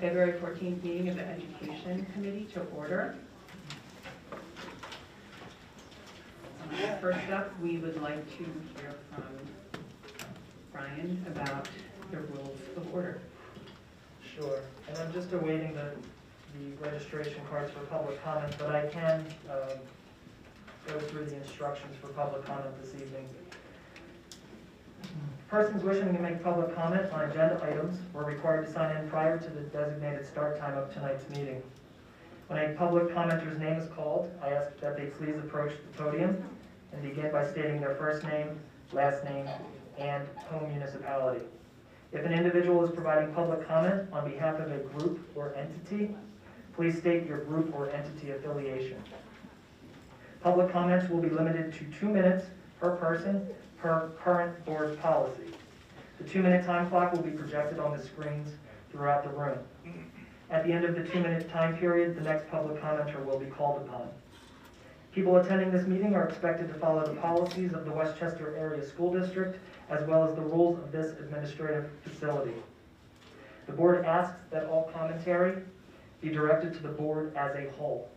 February 14th meeting of the Education Committee to order. First up, we would like to hear from Brian about the rules of order. Sure, and I'm just awaiting the registration cards for public comment, but I can go through the instructions for public comment this evening. Persons wishing to make public comment on agenda items were required to sign in prior to the designated start time of tonight's meeting. When a public commenter's name is called, I ask that they please approach the podium and begin by stating their first name, last name, and home municipality. If an individual is providing public comment on behalf of a group or entity, please state your group or entity affiliation. Public comments will be limited to 2 minutes per person per current board policy. The 2-minute time clock will be projected on the screens throughout the room. At the end of the 2-minute time period, the next public commenter will be called upon. People attending this meeting are expected to follow the policies of the Westchester Area School District as well as the rules of this administrative facility. The board asks that all commentary be directed to the board as a whole.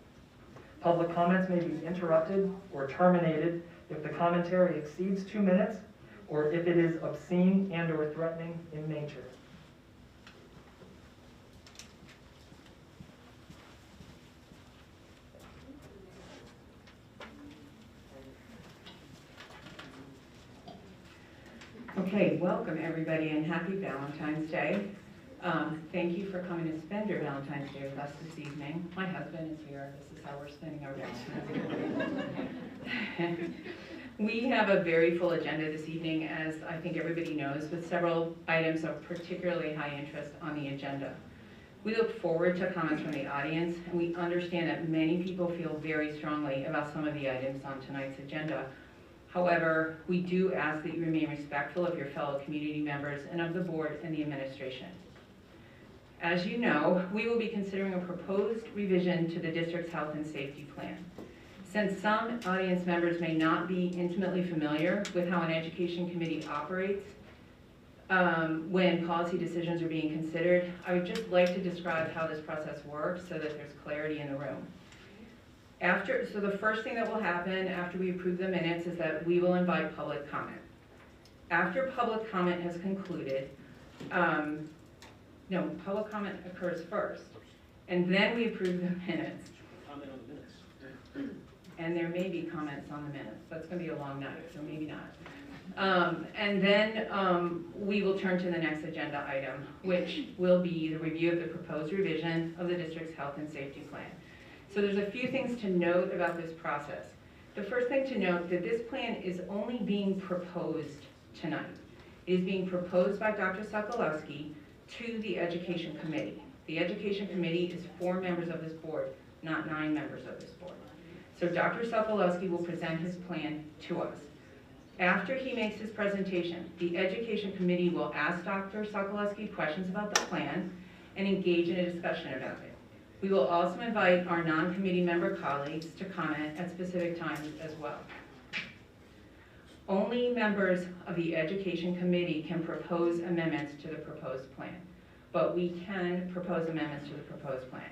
Public comments may be interrupted or terminated if the commentary exceeds 2 minutes or if it is obscene and or threatening in nature. Okay, welcome everybody and happy Valentine's Day. Thank you for coming to spend your Valentine's Day with us this evening. My husband is here. This is how we're spending our Valentine's Day. We have a very full agenda this evening, as I think everybody knows, with several items of particularly high interest on the agenda. We look forward to comments from the audience, and we understand that many people feel very strongly about some of the items on tonight's agenda. However, we do ask that you remain respectful of your fellow community members and of the board and the administration. As you know, we will be considering a proposed revision to the district's health and safety plan. Since some audience members may not be intimately familiar with how an education committee operates when policy decisions are being considered, I would just like to describe how this process works so that there's clarity in the room. So the first thing that will happen after we approve the minutes is that we will invite public comment. After public comment has concluded, public comment occurs first, and then we approve the minutes. Comment on the minutes. And there may be comments on the minutes. That's going to be a long night, so maybe not. And then we will turn to the next agenda item, which will be the review of the proposed revision of the district's health and safety plan. So there's a few things to note about this process. The first thing to note that this plan is only being proposed tonight. It is being proposed by Dr. Sokolowski to the Education Committee. The Education Committee is 4 members of this board, not 9 members of this board. So Dr. Sokolowski will present his plan to us. After he makes his presentation, the Education Committee will ask Dr. Sokolowski questions about the plan and engage in a discussion about it. We will also invite our non-committee member colleagues to comment at specific times as well. Only members of the Education Committee can propose amendments to the proposed plan, but we can propose amendments to the proposed plan.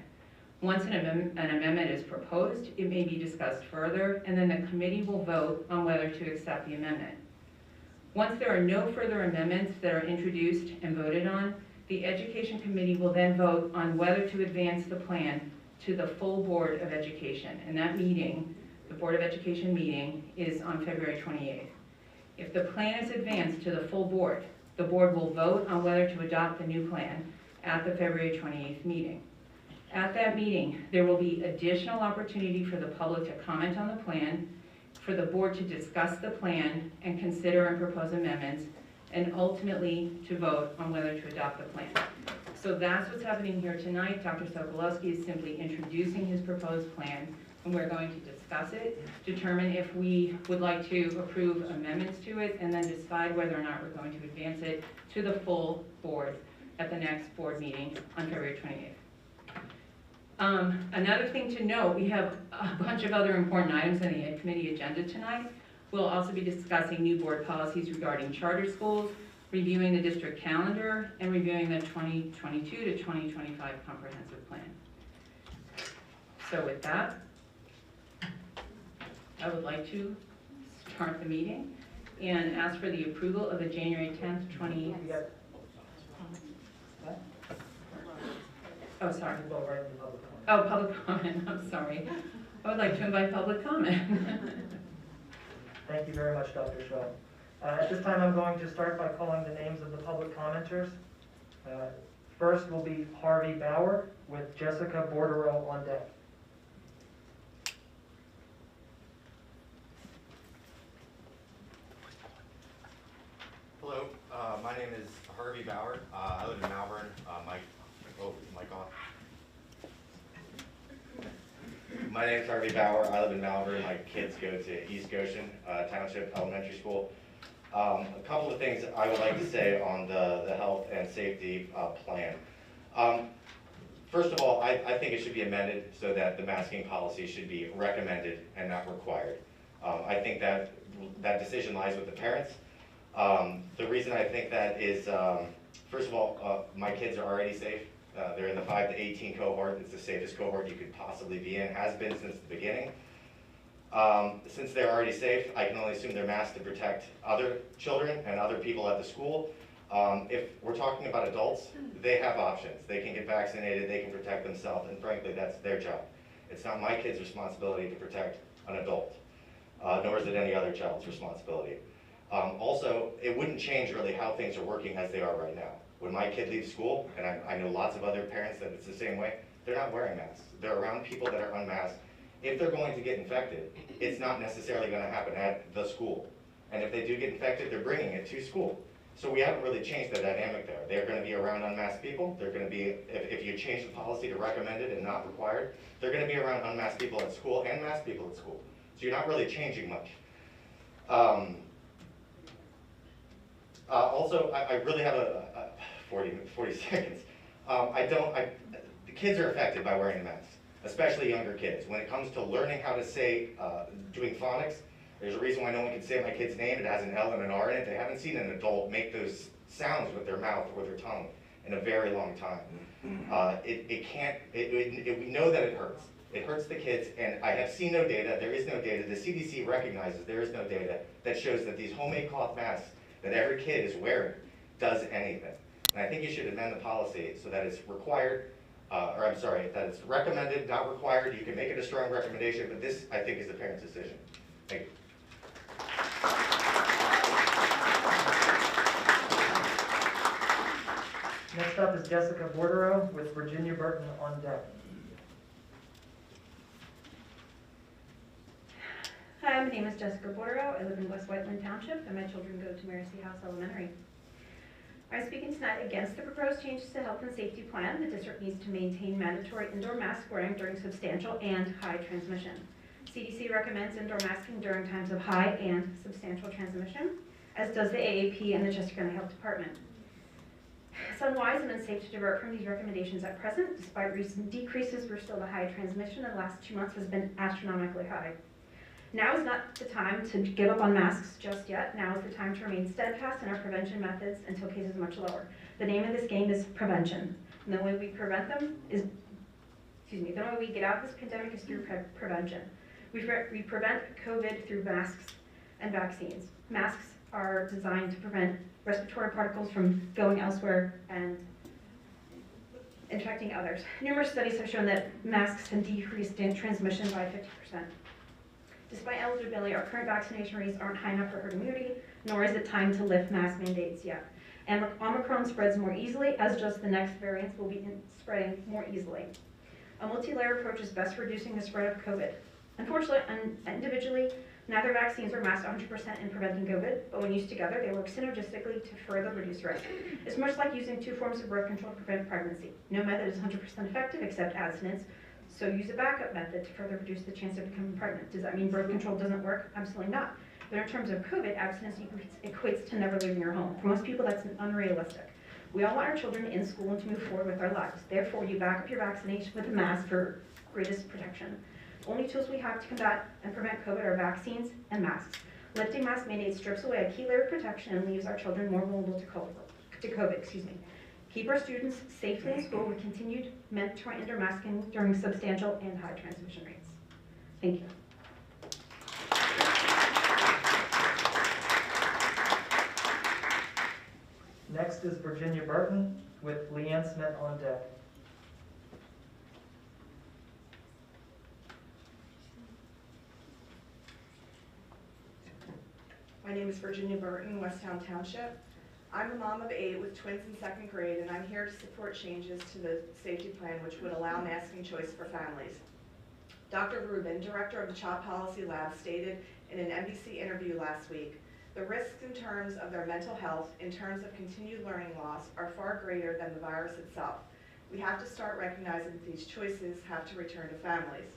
Once an amendment is proposed, it may be discussed further, and then the committee will vote on whether to accept the amendment. Once there are no further amendments that are introduced and voted on, the Education Committee will then vote on whether to advance the plan to the full Board of Education. And that meeting, the Board of Education meeting, is on February 28th. If the plan is advanced to the full board, the board will vote on whether to adopt the new plan at the February 28th meeting. At that meeting, there will be additional opportunity for the public to comment on the plan, for the board to discuss the plan and consider and propose amendments, and ultimately to vote on whether to adopt the plan. So that's what's happening here tonight. Dr. Sokolowski is simply introducing his proposed plan, and we're going to discuss it, determine if we would like to approve amendments to it, and then decide whether or not we're going to advance it to the full board at the next board meeting on February 28th. Another thing to note, we have a bunch of other important items on the Ed Committee agenda tonight. We'll also be discussing new board policies regarding charter schools, reviewing the district calendar, and reviewing the 2022 to 2025 comprehensive plan. So with that, I would like to start the meeting and ask for the approval of the January 10th, Oh, sorry. We'll go right into public comment. Oh, public comment, I'm sorry. I would like to invite public comment. Thank you very much, Dr. Shaw. At this time, I'm going to start by calling the names of the public commenters. First will be Harvey Bauer with Jessica Bordereau on deck. Hello, my name is Harvey Bauer. I live in Malvern. Mic off. My name is Harvey Bauer. I live in Malvern. My kids go to East Goshen Township Elementary School. A couple of things I would like to say on the health and safety plan. First of all, I think it should be amended so that the masking policy should be recommended and not required. I think that decision lies with the parents. The reason I think that is, first of all, my kids are already safe. They're in the 5 to 18 cohort. It's the safest cohort you could possibly be in, has been since the beginning. Since they're already safe, I can only assume they're masked to protect other children and other people at the school. If we're talking about adults, they have options. They can get vaccinated, they can protect themselves, and frankly, that's their job. It's not my kid's responsibility to protect an adult, nor is it any other child's responsibility. Also, it wouldn't change really how things are working as they are right now. When my kid leaves school, and I know lots of other parents that it's the same way, they're not wearing masks. They're around people that are unmasked. If they're going to get infected, it's not necessarily going to happen at the school. And if they do get infected, they're bringing it to school. So we haven't really changed the dynamic there. They're going to be around unmasked people. They're going to be, if you change the policy to recommended and not required, they're going to be around unmasked people at school and masked people at school. So you're not really changing much. Also, I really have 40 seconds. The kids are affected by wearing the mask, especially younger kids. When it comes to learning how to say, doing phonics, there's a reason why no one can say my kid's name. It has an L and an R in it. They haven't seen an adult make those sounds with their mouth or their tongue in a very long time. We know that it hurts. It hurts the kids, and I have seen no data. There is no data. The CDC recognizes there is no data that shows that these homemade cloth masks that every kid is wearing does anything. And I think you should amend the policy so that it's required, that it's recommended, not required. You can make it a strong recommendation, but this, I think, is the parent's decision. Thank you. Next up is Jessica Bordereau with Virginia Burton on deck. Hi, my name is Jessica Bordereau. I live in West Whiteland Township, and my children go to Mercy House Elementary. I'm speaking tonight against the proposed changes to health and safety plan. The district needs to maintain mandatory indoor mask wearing during substantial and high transmission. CDC recommends indoor masking during times of high and substantial transmission, as does the AAP and the Chester County Health Department. It's unwise and unsafe to divert from these recommendations at present. Despite recent decreases, we're still at high transmission, and the last 2 months has been astronomically high. Now is not the time to give up on masks just yet. Now is the time to remain steadfast in our prevention methods until cases are much lower. The name of this game is prevention. And the way we prevent them is, the way we get out of this pandemic is through prevention. We prevent COVID through masks and vaccines. Masks are designed to prevent respiratory particles from going elsewhere and infecting others. Numerous studies have shown that masks can decrease transmission by 50%. Despite eligibility, our current vaccination rates aren't high enough for herd immunity, nor is it time to lift mask mandates yet. And Omicron spreads more easily, as just the next variants will be spreading more easily. A multi-layer approach is best for reducing the spread of COVID. Unfortunately, individually, neither vaccines are masked 100% in preventing COVID, but when used together, they work synergistically to further reduce risk. It's much like using 2 forms of birth control to prevent pregnancy. No method is 100% effective except abstinence, so use a backup method to further reduce the chance of becoming pregnant. Does that mean birth control doesn't work? Absolutely not. But in terms of COVID, abstinence equates to never leaving your home. For most people, that's unrealistic. We all want our children in school and to move forward with our lives. Therefore, you back up your vaccination with a mask for greatest protection. The only tools we have to combat and prevent COVID are vaccines and masks. Lifting mask mandates strips away a key layer of protection and leaves our children more vulnerable to COVID. Keep our students safely in school with continued mandatory indoor masking during substantial and high transmission rates. Thank you. Next is Virginia Burton with Leanne Smith on deck. My name is Virginia Burton, Westtown Township. I'm a mom of 8 with twins in 2nd grade, and I'm here to support changes to the safety plan which would allow masking choice for families. Dr. Rubin, director of the CHOP Policy Lab, stated in an NBC interview last week, the risks in terms of their mental health, in terms of continued learning loss, are far greater than the virus itself. We have to start recognizing that these choices have to return to families.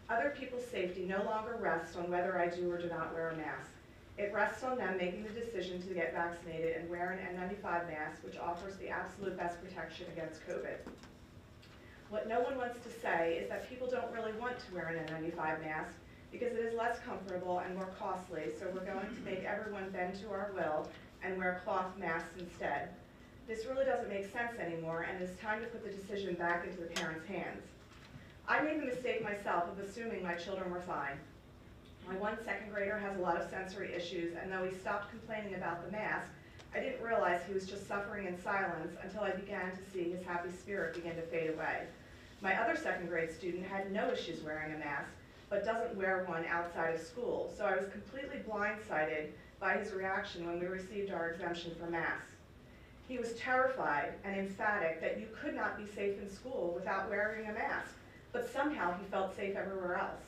Other people's safety no longer rests on whether I do or do not wear a mask. It rests on them making the decision to get vaccinated and wear an N95 mask, which offers the absolute best protection against COVID. What no one wants to say is that people don't really want to wear an N95 mask because it is less comfortable and more costly, so we're going to make everyone bend to our will and wear cloth masks instead. This really doesn't make sense anymore, and it's time to put the decision back into the parents' hands. I made the mistake myself of assuming my children were fine. My one 2nd grader has a lot of sensory issues, and though he stopped complaining about the mask, I didn't realize he was just suffering in silence until I began to see his happy spirit begin to fade away. My other 2nd grade student had no issues wearing a mask, but doesn't wear one outside of school, so I was completely blindsided by his reaction when we received our exemption for masks. He was terrified and emphatic that you could not be safe in school without wearing a mask, but somehow he felt safe everywhere else.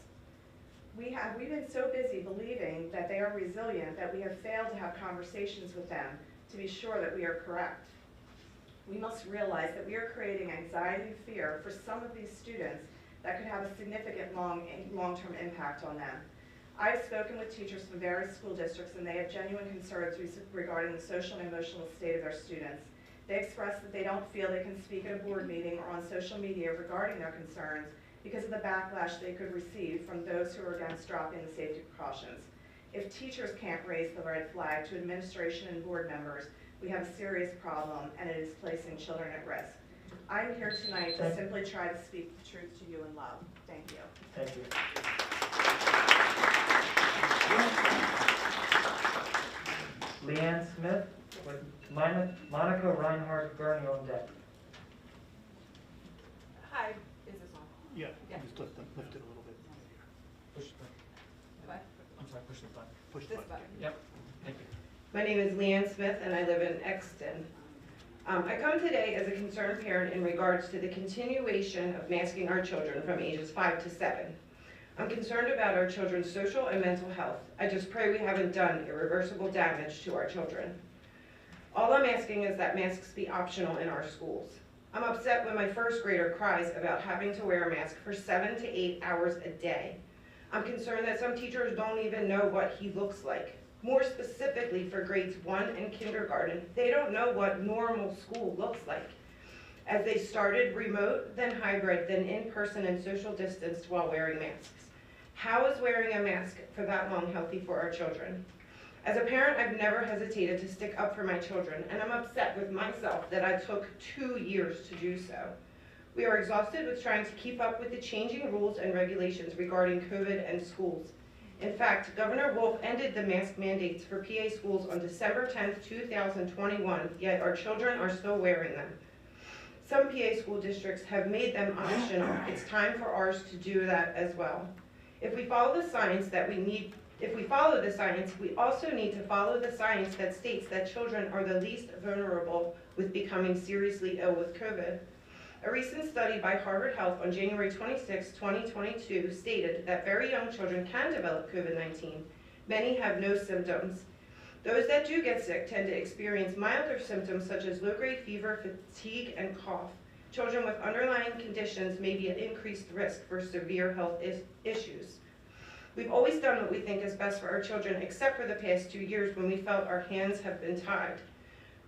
We've been so busy believing that they are resilient that we have failed to have conversations with them to be sure that we are correct. We must realize that we are creating anxiety and fear for some of these students that could have a significant long-term impact on them. I have spoken with teachers from various school districts, and they have genuine concerns regarding the social and emotional state of their students. They express that they don't feel they can speak at a board meeting or on social media regarding their concerns because of the backlash they could receive from those who are against dropping the safety precautions. If teachers can't raise the red flag to administration and board members, we have a serious problem, and it is placing children at risk. I'm here tonight to simply try to speak the truth to you in love. Thank you. Thank you. Leanne Smith with Monica Reinhardt Gurney on deck. Hi, is this on? Yeah, Yeah. just lift it a little bit. Push the button. What? I'm sorry, push the button. Push the This button. button? Yep, thank you. My name is Leanne Smith and I live in Exton. I come today as a concerned parent in regards to the continuation of masking our children from ages 5 to 7. I'm concerned about our children's social and mental health. I just pray we haven't done irreversible damage to our children. All I'm asking is that masks be optional in our schools. I'm upset when my 1st grader cries about having to wear a mask for 7 to 8 hours a day. I'm concerned that some teachers don't even know what he looks like. More specifically for grades 1 and kindergarten, they don't know what normal school looks like, as they started remote, then hybrid, then in-person and social distanced while wearing masks. How is wearing a mask for that long healthy for our children? As a parent, I've never hesitated to stick up for my children, and I'm upset with myself that I took 2 years to do so. We are exhausted with trying to keep up with the changing rules and regulations regarding COVID and schools. In fact, Governor Wolf ended the mask mandates for PA schools on December 10th, 2021, yet our children are still wearing them. Some PA school districts have made them optional. It's time for ours to do that as well. If we follow the science, we also need to follow the science that states that children are the least vulnerable with becoming seriously ill with COVID. A recent study by Harvard Health on January 26, 2022 stated that very young children can develop COVID-19. Many have no symptoms. Those that do get sick tend to experience milder symptoms such as low-grade fever, fatigue, and cough. Children with underlying conditions may be at increased risk for severe health issues. We've always done what we think is best for our children, except for the past 2 years when we felt our hands have been tied.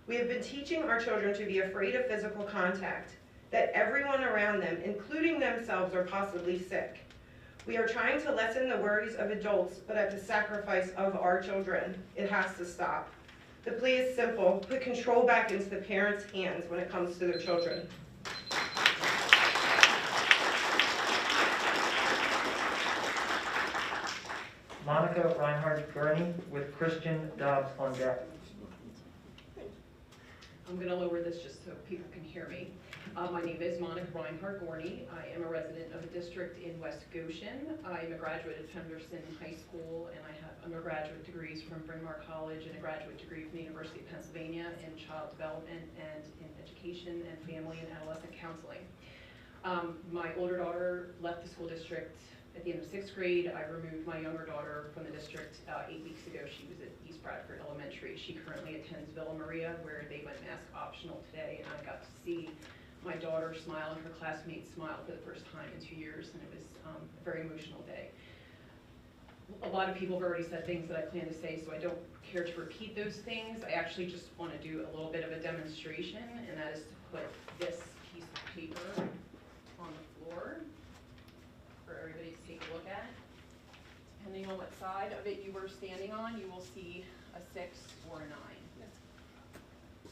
We have been teaching our children to be afraid of physical contact, that everyone around them, including themselves, are possibly sick. We are trying to lessen the worries of adults, but at the sacrifice of our children. It has to stop. The plea is simple: put control back into the parents' hands when it comes to their children. Monica Reinhardt Gurney with Christian Dobbs on deck. I'm going to lower this just so people can hear me. My name is Monica Reinhardt Gorney. I am a resident of a district in West Goshen. I am a graduate of Henderson High School, and I have undergraduate degrees from Bryn Mawr College and a graduate degree from the University of Pennsylvania in child development and in education and family and adolescent counseling. My older daughter left the school district at the end of 6th grade. I removed my younger daughter from the district 8 weeks ago. She was at East Bradford Elementary. She currently attends Villa Maria, where they went mask optional today, and I got to see my daughter smile and her classmates smile for the first time in 2 years, and it was a very emotional day. A lot of people have already said things that I plan to say, so I don't care to repeat those things. I actually just want to do a little bit of a demonstration, and that is to put this piece of paper on the floor for everybody to take a look at. Depending on what side of it you were standing on, you will see a 6 or a 9.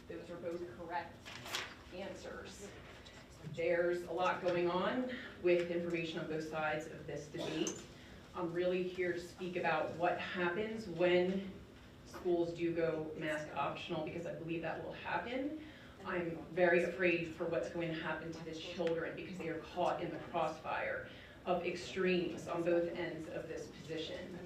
Those are both correct answers. There's a lot going on with information on both sides of this debate. I'm really here to speak about what happens when schools do go mask optional, because I believe that will happen. I'm very afraid for what's going to happen to the children because they are caught in the crossfire of extremes on both ends of this position.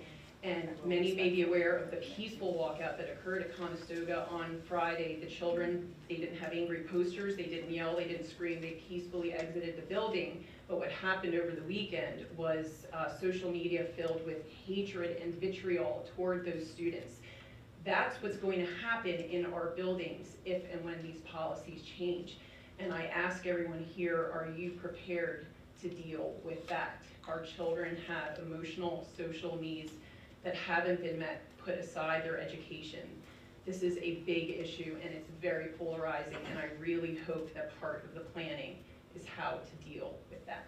And many may be aware of the peaceful walkout that occurred at Conestoga on Friday. The children, they didn't have angry posters, they didn't yell, they didn't scream, they peacefully exited the building. But what happened over the weekend was social media filled with hatred and vitriol toward those students. That's what's going to happen in our buildings if and when these policies change. And I ask everyone here, are you prepared to deal with that? Our children have emotional, social needs that haven't been met, put aside their education. This is a big issue and it's very polarizing, and I really hope that part of the planning is how to deal with that.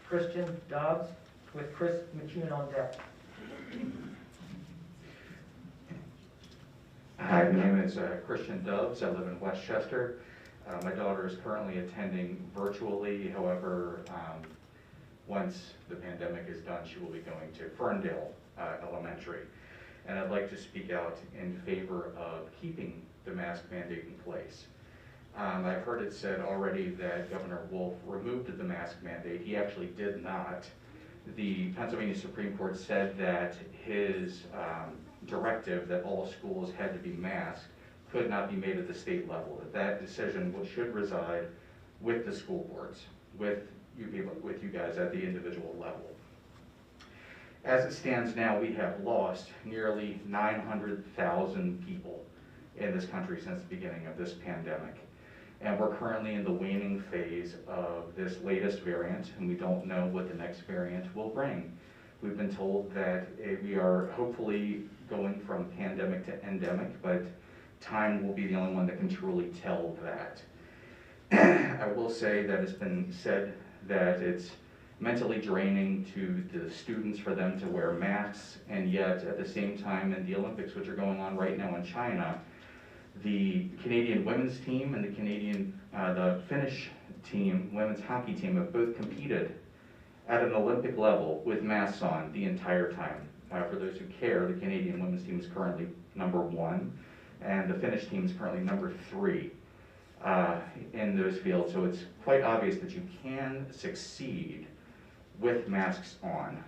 Christian Dobbs with Chris McCune on deck. Hi, my name is Christian Dobbs. I live in Westchester. My daughter is currently attending virtually. However, once the pandemic is done, she will be going to Ferndale Elementary. And I'd like to speak out in favor of keeping the mask mandate in place. I've heard it said already that Governor Wolf removed the mask mandate. He actually did not. The Pennsylvania Supreme Court said that his directive that all schools had to be masked could not be made at the state level. That decision should reside with the school boards, with you guys at the individual level. As it stands now, we have lost nearly 900,000 people in this country since the beginning of this pandemic. And we're currently in the waning phase of this latest variant, and we don't know what the next variant will bring. We've been told that we are hopefully going from pandemic to endemic, but time will be the only one that can truly tell that. I will say that it's been said that it's mentally draining to the students for them to wear masks, and yet at the same time in the Olympics, which are going on right now in China, the Canadian women's team and the Finnish team, women's hockey team, have both competed at an Olympic level with masks on the entire time. For those who care, the Canadian women's team is currently #1, and the Finnish team is currently #3 in those fields. So it's quite obvious that you can succeed with masks on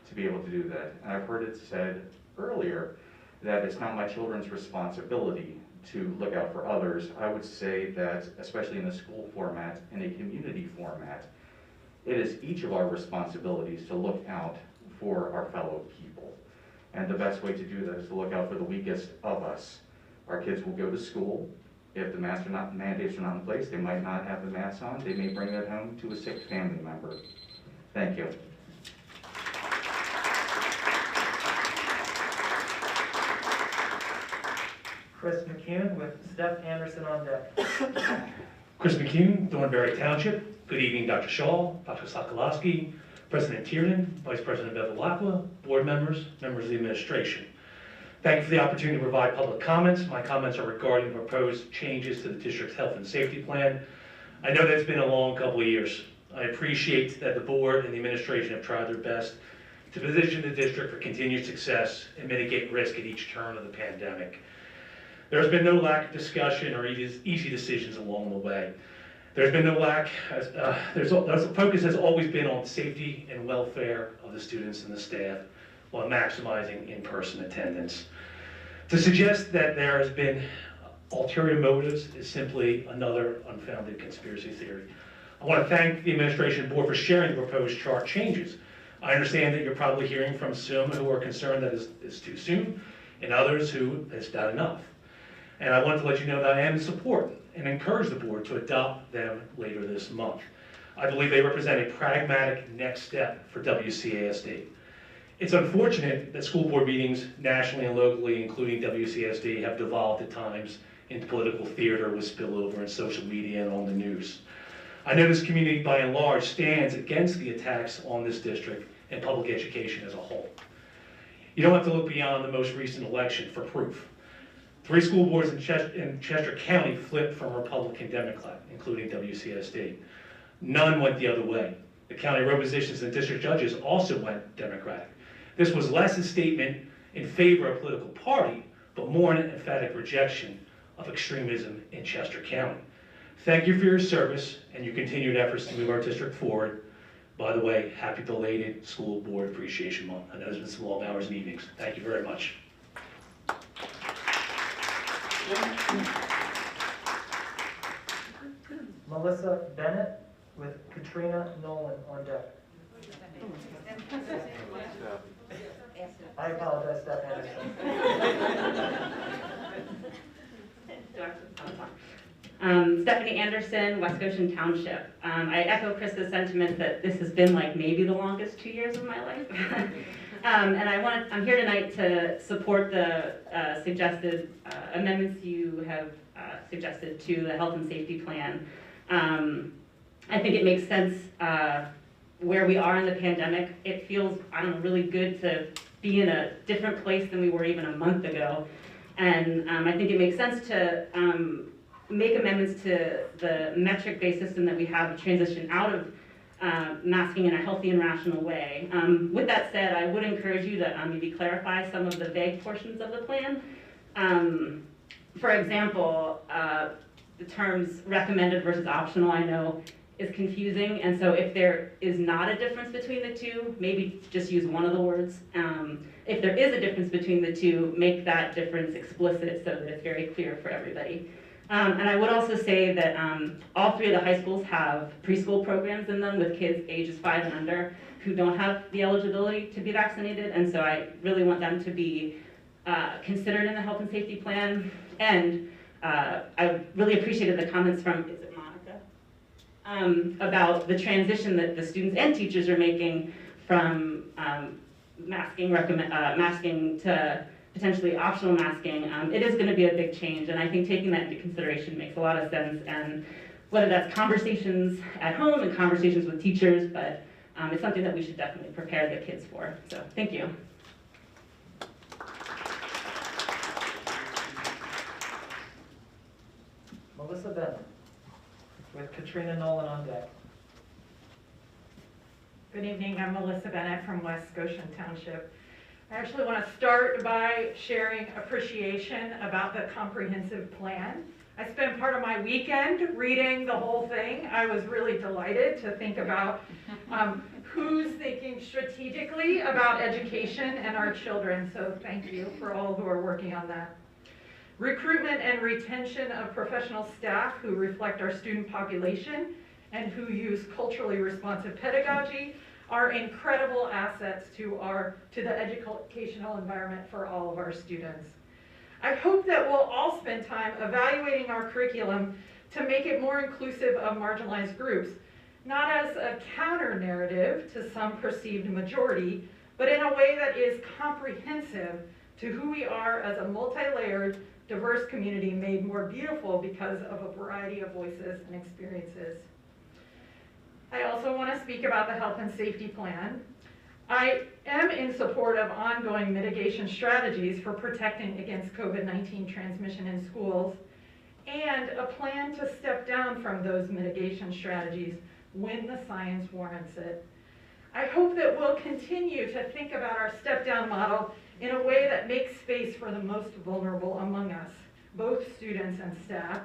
to be able to do that. And I've heard it said earlier that it's not my children's responsibility to look out for others. I would say that, especially in a school format, in a community format, it is each of our responsibilities to look out for our fellow people. And the best way to do that is to look out for the weakest of us. Our kids will go to school. If the mandates are not in place, they might not have the masks on. They may bring it home to a sick family member. Thank you. Chris McCune with Steph Anderson on deck. Chris McCune, Thornberry Township. Good evening, Dr. Shaw, Dr. Sokolowski, President Tiernan, Vice President Bevilacqua, board members, members of the administration. Thank you for the opportunity to provide public comments. My comments are regarding proposed changes to the district's health and safety plan. I know that it's been a long couple of years. I appreciate that the board and the administration have tried their best to position the district for continued success and mitigate risk at each turn of the pandemic. There's been no lack of discussion or easy decisions along the way. There's been no lack, the focus has always been on safety and welfare of the students and the staff while maximizing in-person attendance. To suggest that there has been ulterior motives is simply another unfounded conspiracy theory. I want to thank the administration board for sharing the proposed chart changes. I understand that you're probably hearing from some who are concerned that it's too soon and others who it's not enough. And I want to let you know that I am in support and encourage the board to adopt them later this month. I believe they represent a pragmatic next step for WCASD. It's unfortunate that school board meetings nationally and locally, including WCASD, have devolved at times into political theater with spillover in social media and on the news. I know this community by and large stands against the attacks on this district and public education as a whole. You don't have to look beyond the most recent election for proof. 3 school boards in Chester County flipped from Republican to Democrat, including WCSD. None went the other way. The county road positions and district judges also went Democratic. This was less a statement in favor of a political party, but more an emphatic rejection of extremism in Chester County. Thank you for your service and your continued efforts to move our district forward. By the way, happy belated School Board Appreciation Month. I know there's been some long hours and evenings. Thank you very much. Melissa Bennett with Katrina Nolan on deck. I apologize, Steph Anderson. Stephanie Anderson, West Goshen Township. I echo Chris's sentiment that this has been like maybe the longest 2 years of my life. And I'm here tonight to support the suggested amendments you have suggested to the health and safety plan. I think it makes sense where we are in the pandemic. It feels, I don't know, really good to be in a different place than we were even a month ago. And I think it makes sense to make amendments to the metric-based system that we have to transition out of masking in a healthy and rational way. With that said, I would encourage you to maybe clarify some of the vague portions of the plan. For example, the terms recommended versus optional, I know, is confusing, and so if there is not a difference between the two, maybe just use one of the words. If there is a difference between the two, make that difference explicit so that it's very clear for everybody. And I would also say that all 3 of the high schools have preschool programs in them with kids ages 5 and under who don't have the eligibility to be vaccinated, and so I really want them to be considered in the health and safety plan. And I really appreciated the comments from, is it Monica? About the transition that the students and teachers are making from masking to potentially optional masking. It is going to be a big change, and I think taking that into consideration makes a lot of sense, and whether that's conversations at home and conversations with teachers, but it's something that we should definitely prepare the kids for. So thank you. Melissa Bennett with Katrina Nolan on deck. Good evening, I'm Melissa Bennett from West Goshen Township. I actually want to start by sharing appreciation about the comprehensive plan. I spent part of my weekend reading the whole thing. I was really delighted to think about who's thinking strategically about education and our children, so thank you for all who are working on that. Recruitment and retention of professional staff who reflect our student population and who use culturally responsive pedagogy are incredible assets to the educational environment for all of our students. I hope that we'll all spend time evaluating our curriculum to make it more inclusive of marginalized groups, not as a counter-narrative to some perceived majority, but in a way that is comprehensive to who we are as a multi-layered, diverse community made more beautiful because of a variety of voices and experiences. I also want to speak about the health and safety plan. I am in support of ongoing mitigation strategies for protecting against COVID-19 transmission in schools and a plan to step down from those mitigation strategies when the science warrants it. I hope that we'll continue to think about our step-down model in a way that makes space for the most vulnerable among us, both students and staff.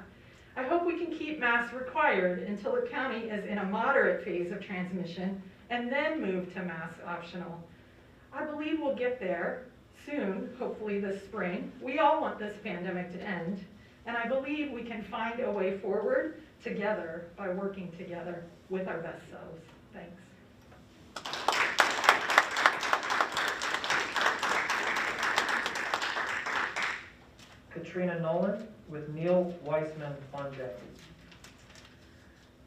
I hope we can keep masks required until the county is in a moderate phase of transmission and then move to mask optional. I believe we'll get there soon, hopefully this spring. We all want this pandemic to end, and I believe we can find a way forward together by working together with our best selves. Thanks. Katrina Nolan with Neil Weissman on deck.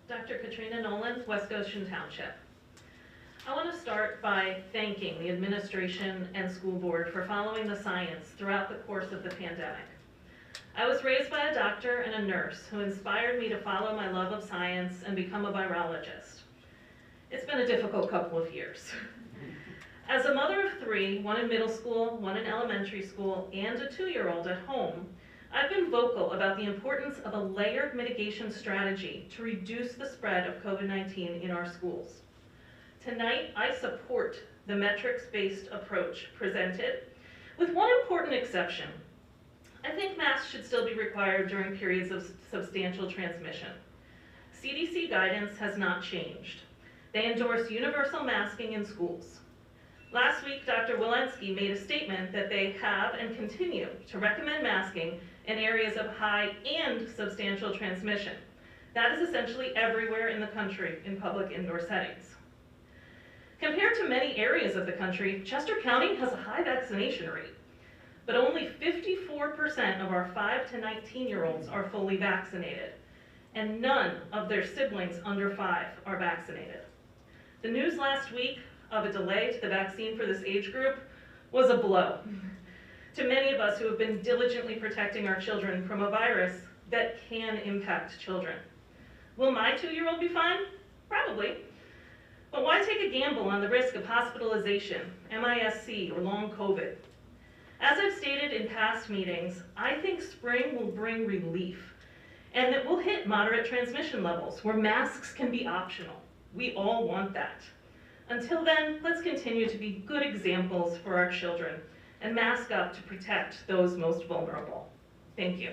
Dr. Katrina Nolan, West Goshen Township. I want to start by thanking the administration and school board for following the science throughout the course of the pandemic. I was raised by a doctor and a nurse who inspired me to follow my love of science and become a virologist. It's been a difficult couple of years. As a mother of three, one in middle school, one in elementary school, and a 2-year-old at home, I've been vocal about the importance of a layered mitigation strategy to reduce the spread of COVID-19 in our schools. Tonight, I support the metrics-based approach presented, with one important exception. I think masks should still be required during periods of substantial transmission. CDC guidance has not changed. They endorse universal masking in schools. Last week, Dr. Walensky made a statement that they have and continue to recommend masking in areas of high and substantial transmission. That is essentially everywhere in the country in public indoor settings. Compared to many areas of the country, Chester County has a high vaccination rate, but only 54% of our 5 to 19-year-olds are fully vaccinated, and none of their siblings under 5 are vaccinated. The news last week of a delay to the vaccine for this age group was a blow to many of us who have been diligently protecting our children from a virus that can impact children. Will my 2-year-old be fine? Probably. But why take a gamble on the risk of hospitalization, MIS-C, or long COVID? As I've stated in past meetings, I think spring will bring relief and that we'll hit moderate transmission levels where masks can be optional. We all want that. Until then, let's continue to be good examples for our children and mask up to protect those most vulnerable. Thank you.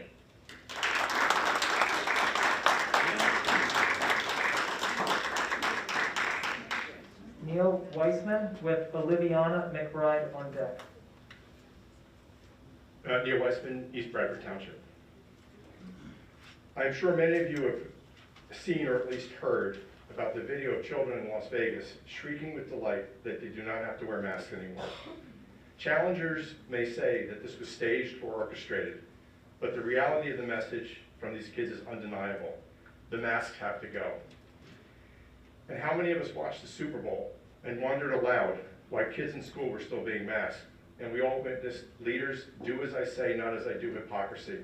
Neil Weissman with Oliviana Mcbride on deck. Neil Weissman, East Bradford Township. I'm sure many of you have seen or at least heard about the video of children in Las Vegas shrieking with delight that they do not have to wear masks anymore. Challengers may say that this was staged or orchestrated, but the reality of the message from these kids is undeniable. The masks have to go. And how many of us watched the Super Bowl and wondered aloud why kids in school were still being masked? And we all witnessed leaders do as I say, not as I do hypocrisy.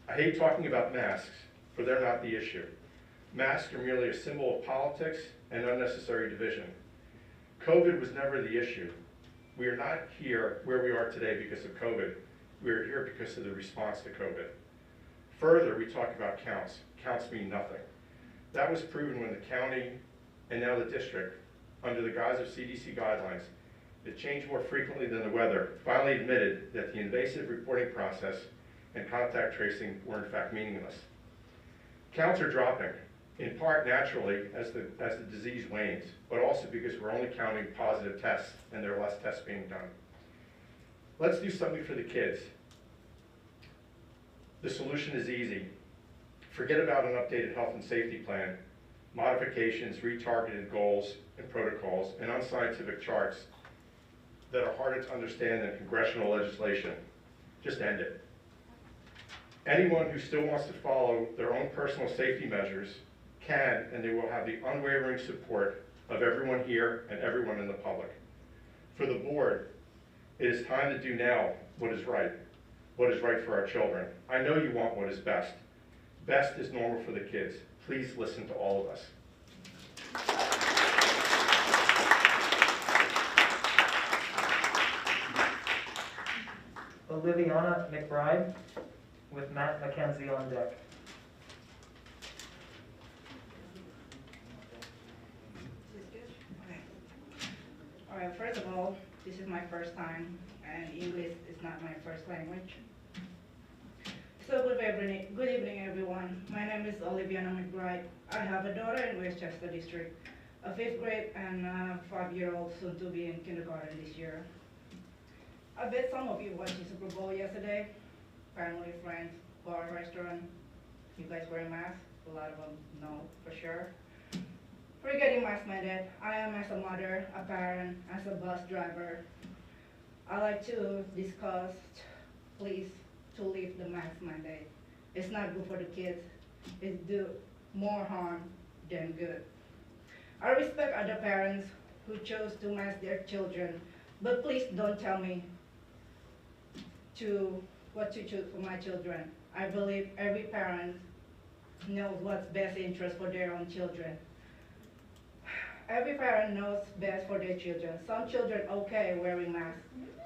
I hate talking about masks, for they're not the issue. Masks are merely a symbol of politics and unnecessary division. COVID was never the issue. We are not here where we are today because of COVID. We are here because of the response to COVID. Further, we talk about counts. Counts mean nothing. That was proven when the county and now the district, under the guise of CDC guidelines that change more frequently than the weather, finally admitted that the invasive reporting process and contact tracing were in fact meaningless. Counts are dropping, in part naturally as the disease wanes, but also because we're only counting positive tests and there are less tests being done. Let's do something for the kids. The solution is easy. Forget about an updated health and safety plan, modifications, retargeted goals and protocols, and unscientific charts that are harder to understand than congressional legislation. Just end it. Anyone who still wants to follow their own personal safety measures can, and they will have the unwavering support of everyone here and everyone in the public. For the board, it is time to do now what is right. what is right for our children. I know you want what is best. Best is normal for the kids. Please listen to all of us. Oliviana Mcbride with Matt McKenzie on deck. All right, first of all, this is my first time, and English is not my first language. So good evening, everyone. My name is Oliviana Mcbride. I have a daughter in Westchester District, a 5th grade and a 5-year-old soon to be in kindergarten this year. I bet some of you watched the Super Bowl yesterday. Family, friends, bar, restaurant. You guys wearing masks? A lot of them know for sure. Regarding mask mandate, I am as a mother, a parent, as a bus driver. I like to discuss, please, to leave the mask mandate. It's not good for the kids. It do more harm than good. I respect other parents who chose to mask their children, but please don't tell me what to choose for my children. I believe every parent knows what's best interest for their own children. Every parent knows best for their children. Some children okay wearing masks,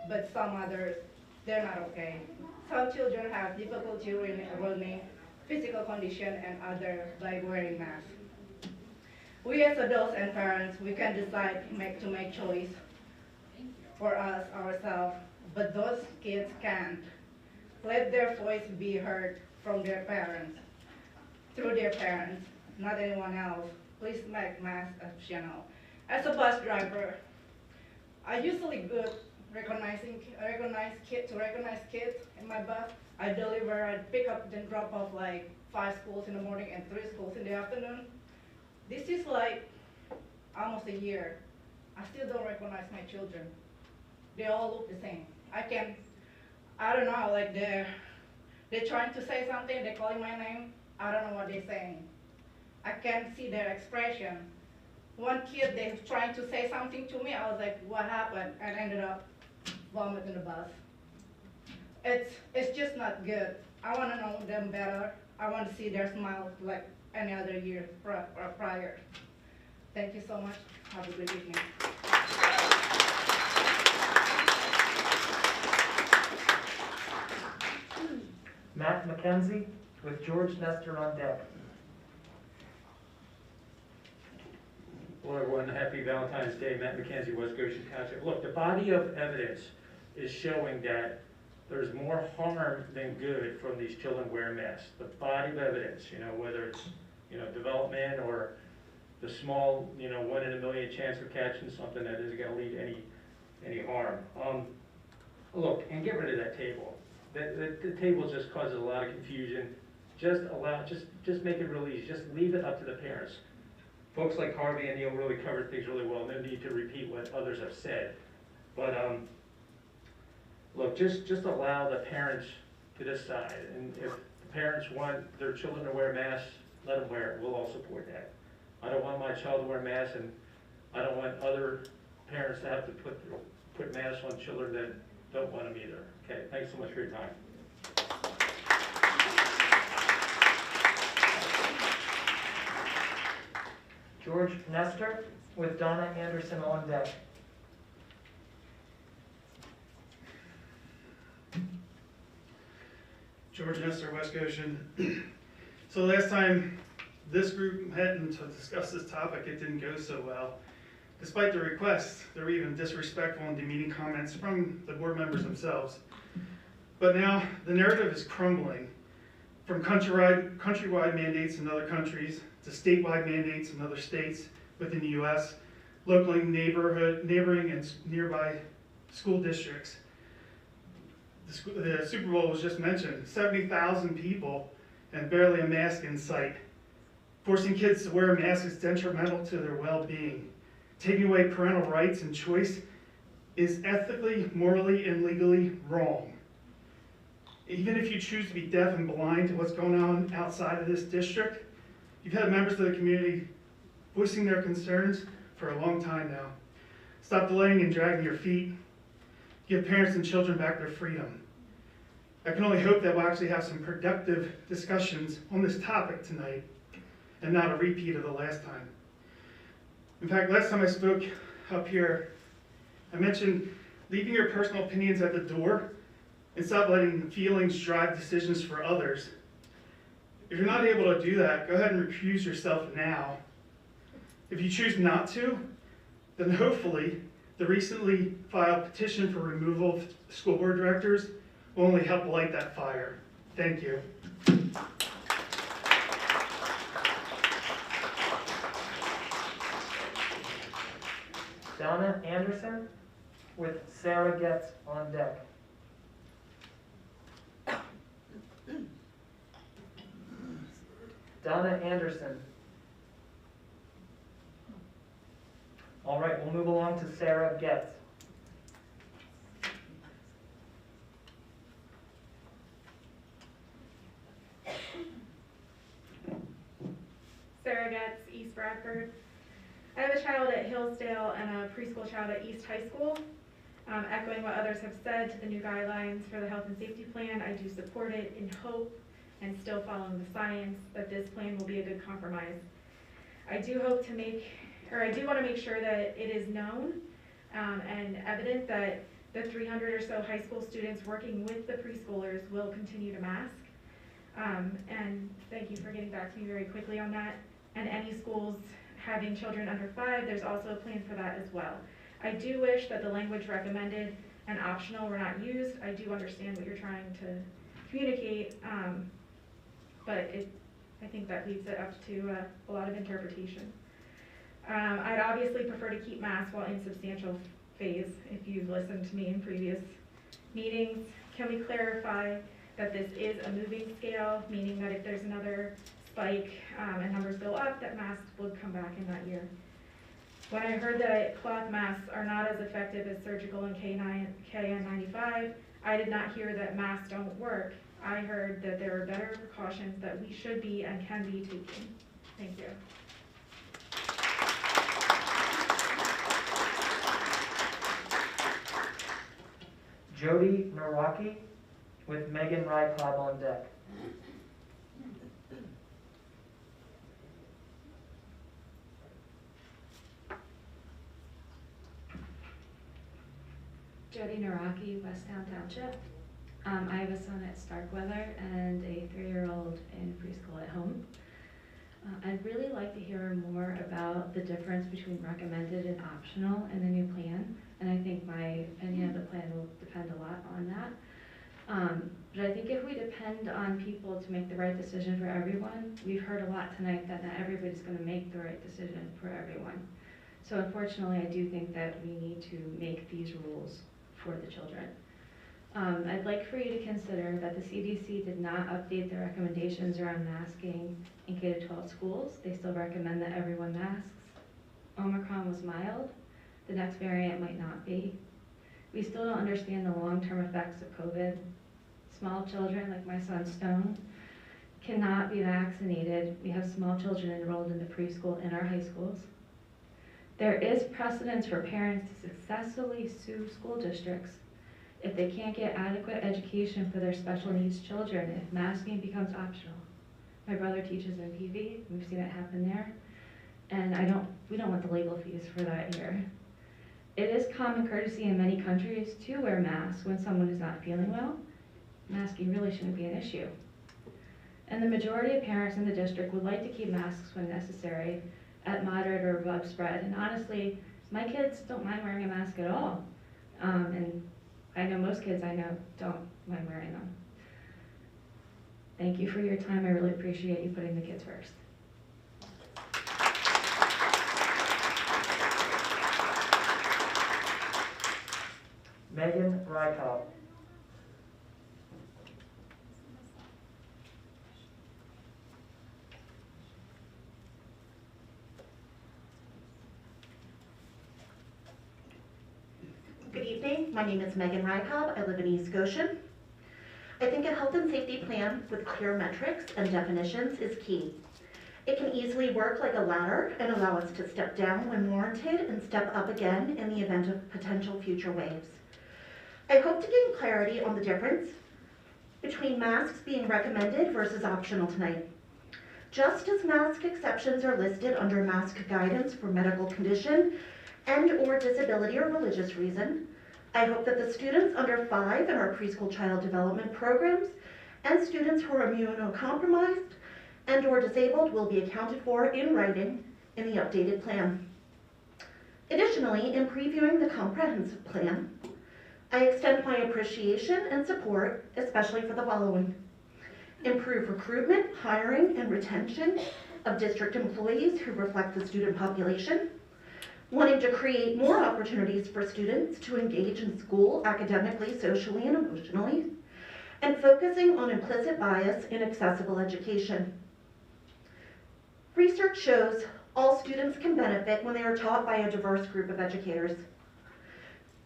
but some others, they're not okay. Some children have difficulty learning, physical condition, and others by wearing masks. We as adults and parents, we can decide to make choice for us, ourselves, but those kids can't. Let their voice be heard from their parents, through their parents, not anyone else. Please make masks optional. As a bus driver, I usually good recognize kids in my bus. I pick up and drop off like 5 schools in the morning and 3 schools in the afternoon. This is like almost a year. I still don't recognize my children. They all look the same. I don't know, like they're trying to say something, they're calling my name. I don't know what they're saying. I can't see their expression. One kid, they're trying to say something to me. I was like, what happened? And ended up vomiting the bus. It's just not good. I want to know them better. I want to see their smile like any other year prior. Thank you so much. Have a good evening. Matt McKenzie with George Nestor on deck. Hello everyone, happy Valentine's Day. Matt McKenzie, West Goshen Township. Look, the body of evidence is showing that there's more harm than good from these children wearing masks. The body of evidence, whether it's, development or the small, 1 in a million chance of catching something that isn't gonna lead any harm. Look, and get rid of that table. The table just causes a lot of confusion. Just make it really easy. Just leave it up to the parents. Folks like Harvey and Neil really covered things really well. No need to repeat what others have said. But look, just allow the parents to decide. And if the parents want their children to wear masks, let them wear it. We'll all support that. I don't want my child to wear masks, and I don't want other parents to have to put masks on children that don't want them either. Okay, thanks so much for your time. George Nestor with Donna Anderson on deck. George Nestor, West Goshen. So last time this group met to discuss this topic, it didn't go so well. Despite the requests, there were even disrespectful and demeaning comments from the board members themselves. But now the narrative is crumbling. From countrywide mandates in other countries to statewide mandates in other states within the U.S., locally neighboring and nearby school districts. The Super Bowl was just mentioned, 70,000 people and barely a mask in sight. Forcing kids to wear a mask is detrimental to their well-being. Taking away parental rights and choice is ethically, morally, and legally wrong. Even if you choose to be deaf and blind to what's going on outside of this district, you've had members of the community voicing their concerns for a long time now. Stop delaying and dragging your feet. Give parents and children back their freedom. I can only hope that we'll actually have some productive discussions on this topic tonight and not a repeat of the last time. In fact, last time I spoke up here, I mentioned leaving your personal opinions at the door and stop letting feelings drive decisions for others. If you're not able to do that, go ahead and recuse yourself now. If you choose not to, then hopefully the recently filed petition for removal of school board directors will only help light that fire. Thank you. Donna Anderson with Sarah Getz on deck. Donna Anderson. All right, we'll move along to Sarah Getz. Sarah Getz, East Bradford. I have a child at Hillsdale and a preschool child at East High School. Echoing what others have said to the new guidelines for the health and safety plan, I do support it in hope and still following the science that this plan will be a good compromise. I do want to make sure that it is known and evident that the 300 or so high school students working with the preschoolers will continue to mask. And thank you for getting back to me very quickly on that. And any schools having children under 5, there's also a plan for that as well. I do wish that the language recommended and optional were not used. I do understand what you're trying to communicate, but I think that leaves it up to a lot of interpretation. I'd obviously prefer to keep masks while in substantial phase, if you've listened to me in previous meetings. Can we clarify that this is a moving scale, meaning that if there's another spike and numbers go up, that masks would come back in that year? When I heard that cloth masks are not as effective as surgical and KN95, I did not hear that masks don't work. I heard that there are better precautions that we should be and can be taking. Thank you. Jody Naraki with Megan Rycob on deck. Jody Naraki, Westtown Township. I have a son at Starkweather and a 3-year-old in preschool at home. I'd really like to hear more about the difference between recommended and optional in the new plan, and I think my opinion of the plan will depend a lot on that. But I think if we depend on people to make the right decision for everyone, we've heard a lot tonight that not everybody's going to make the right decision for everyone. So unfortunately, I do think that we need to make these rules for the children. I'd like for you to consider that the CDC did not update their recommendations around masking in K-12 schools. They still recommend that everyone masks. Omicron was mild. The next variant might not be. We still don't understand the long-term effects of COVID. Small children, like my son Stone, cannot be vaccinated. We have small children enrolled in the preschool in our high schools. There is precedence for parents to successfully sue school districts if they can't get adequate education for their special needs children, if masking becomes optional. My brother teaches in PV, we've seen it happen there, and we don't want the legal fees for that here. It is common courtesy in many countries to wear masks when someone is not feeling well. Masking really shouldn't be an issue. And the majority of parents in the district would like to keep masks when necessary at moderate or above spread. And honestly, my kids don't mind wearing a mask at all. And I know most kids I know don't mind wearing them. Thank you for your time. I really appreciate you putting the kids first. Megan Rycob. Good evening, my name is Megan Rycob. I live in East Goshen. I think a health and safety plan with clear metrics and definitions is key. It can easily work like a ladder and allow us to step down when warranted and step up again in the event of potential future waves. I hope to gain clarity on the difference between masks being recommended versus optional tonight. Just as mask exceptions are listed under mask guidance for medical condition and/or disability or religious reason, I hope that the students under 5 in our preschool child development programs and students who are immunocompromised and/or disabled will be accounted for in writing in the updated plan. Additionally, in previewing the comprehensive plan, I extend my appreciation and support, especially for the following: improve recruitment, hiring, and retention of district employees who reflect the student population, wanting to create more opportunities for students to engage in school academically, socially, and emotionally, and focusing on implicit bias in accessible education. Research shows all students can benefit when they are taught by a diverse group of educators.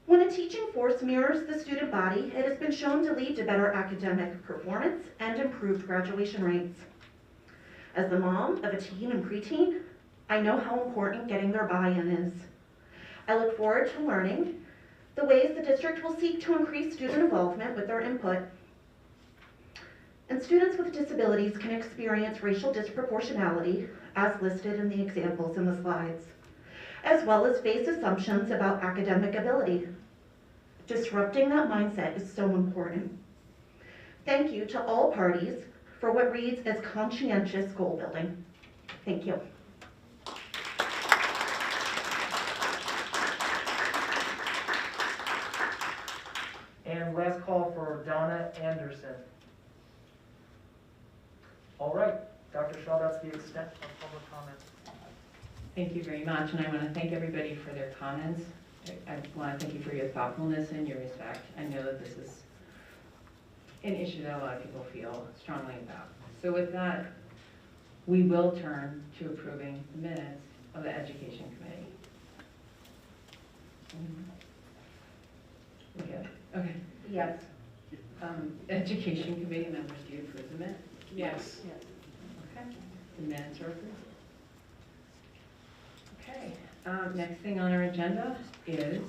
When a teaching force mirrors the student body, it has been shown to lead to better academic performance and improved graduation rates. As the mom of a teen and preteen, I know how important getting their buy-in is. I look forward to learning the ways the district will seek to increase student involvement with their input. And students with disabilities can experience racial disproportionality, as listed in the examples in the slides, as well as face assumptions about academic ability. Disrupting that mindset is so important. Thank you to all parties for what reads as conscientious goal building. Thank you. And last call for Donna Anderson. All right, Dr. Shaw, that's the extent of public comment. Thank you very much, and I want to thank everybody for their comments. I want to thank you for your thoughtfulness and your respect. I know that this is an issue that a lot of people feel strongly about. So with that, we will turn to approving the minutes of the Education Committee. We good? Okay. Yes. Education Committee members, do you approve the minutes? Yes. Okay, the minutes are approved. Okay, next thing on our agenda is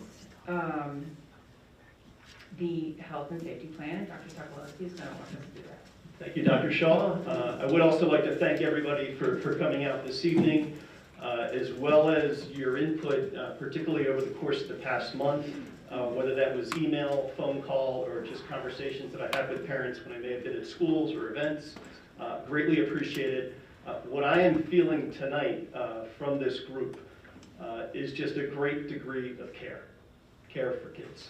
the health and safety plan. Dr. Sokolowski is going to walk us through that. Thank you, Dr. Shaw. I would also like to thank everybody for coming out this evening, as well as your input, particularly over the course of the past month, whether that was email, phone call, or just conversations that I had with parents when I may have been at schools or events. Greatly appreciated. What I am feeling tonight from this group is just a great degree of care for kids.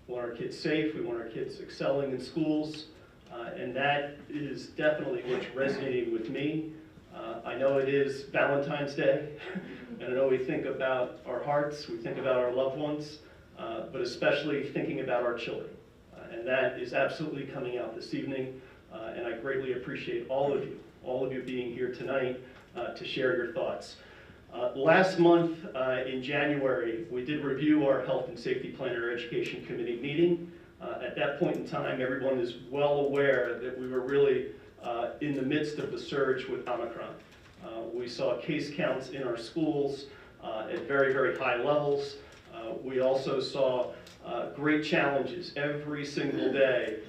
We want our kids safe, we want our kids excelling in schools, and that is definitely what's resonating with me. I know it is Valentine's Day, and I know we think about our hearts, we think about our loved ones, but especially thinking about our children. And that is absolutely coming out this evening, and I greatly appreciate all of you being here tonight to share your thoughts. Last month in January, we did review our health and safety plan at our education committee meeting. At that point in time, everyone is well aware that we were really in the midst of the surge with Omicron. We saw case counts in our schools at very, very high levels. We also saw great challenges every single day,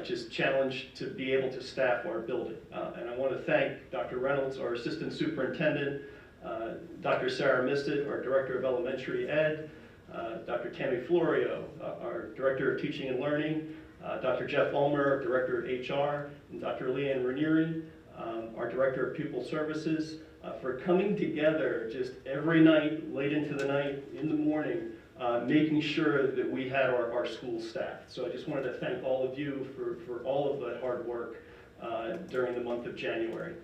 just challenged to be able to staff our building. And I want to thank Dr. Reynolds, our assistant superintendent, Dr. Sarah Misted, our director of elementary ed, Dr. Tammy Florio, our director of teaching and learning, Dr. Jeff Ulmer, director of HR, and Dr. Leanne Ranieri, our director of pupil services, for coming together just every night, late into the night, in the morning, making sure that we had our school staffed. So I just wanted to thank all of you for all of that hard work during the month of January.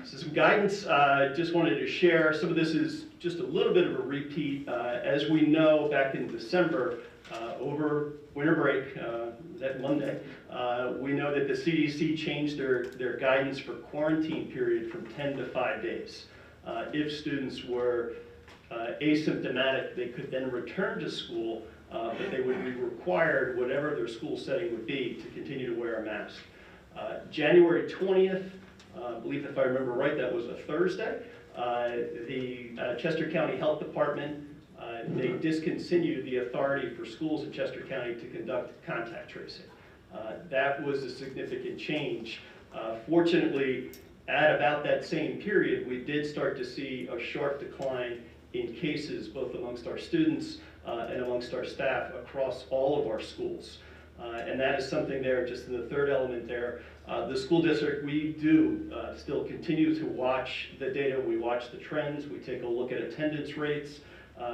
So some guidance I just wanted to share. Some of this is just a little bit of a repeat. As we know, back in December, over winter break, that Monday, we know that the CDC changed their guidance for quarantine period from 10 to 5 days. If students were asymptomatic, they could then return to school, but they would be required, whatever their school setting would be, to continue to wear a mask. January 20th, I believe if I remember right, that was a Thursday, the Chester County Health Department they discontinued the authority for schools in Chester County to conduct contact tracing. That was a significant change. Fortunately, at about that same period, we did start to see a sharp decline in cases both amongst our students and amongst our staff across all of our schools. And that is something there, just in the third element there. The school district, we do still continue to watch the data. We watch the trends. We take a look at attendance rates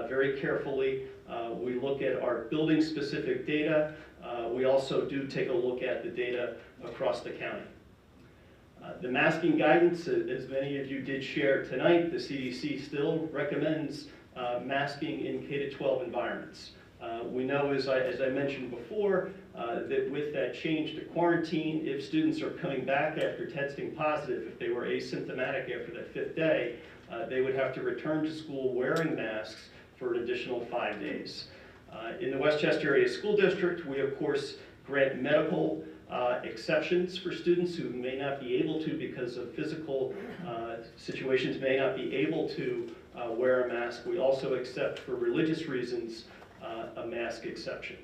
very carefully. We look at our building-specific data. We also do take a look at the data across the county. The masking guidance, as many of you did share tonight, the CDC still recommends masking in K-12 environments. We know, as I mentioned before, that with that change to quarantine, if students are coming back after testing positive, if they were asymptomatic after that 5th day, they would have to return to school wearing masks for an additional 5 days. In the Westchester Area School District, we of course grant medical exceptions for students who may not be able to, because of physical situations, may not be able to wear a mask. We also accept, for religious reasons, a mask exception.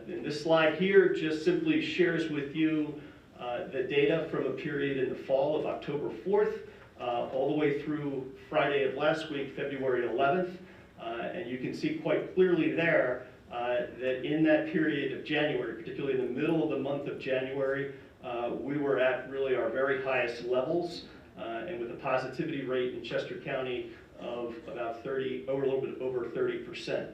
And this slide here just simply shares with you the data from a period in the fall of October 4th all the way through Friday of last week, February 11th. And you can see quite clearly there that in that period of January, particularly in the middle of the month of January, we were at really our very highest levels, and with a positivity rate in Chester County of about a little bit over 30%.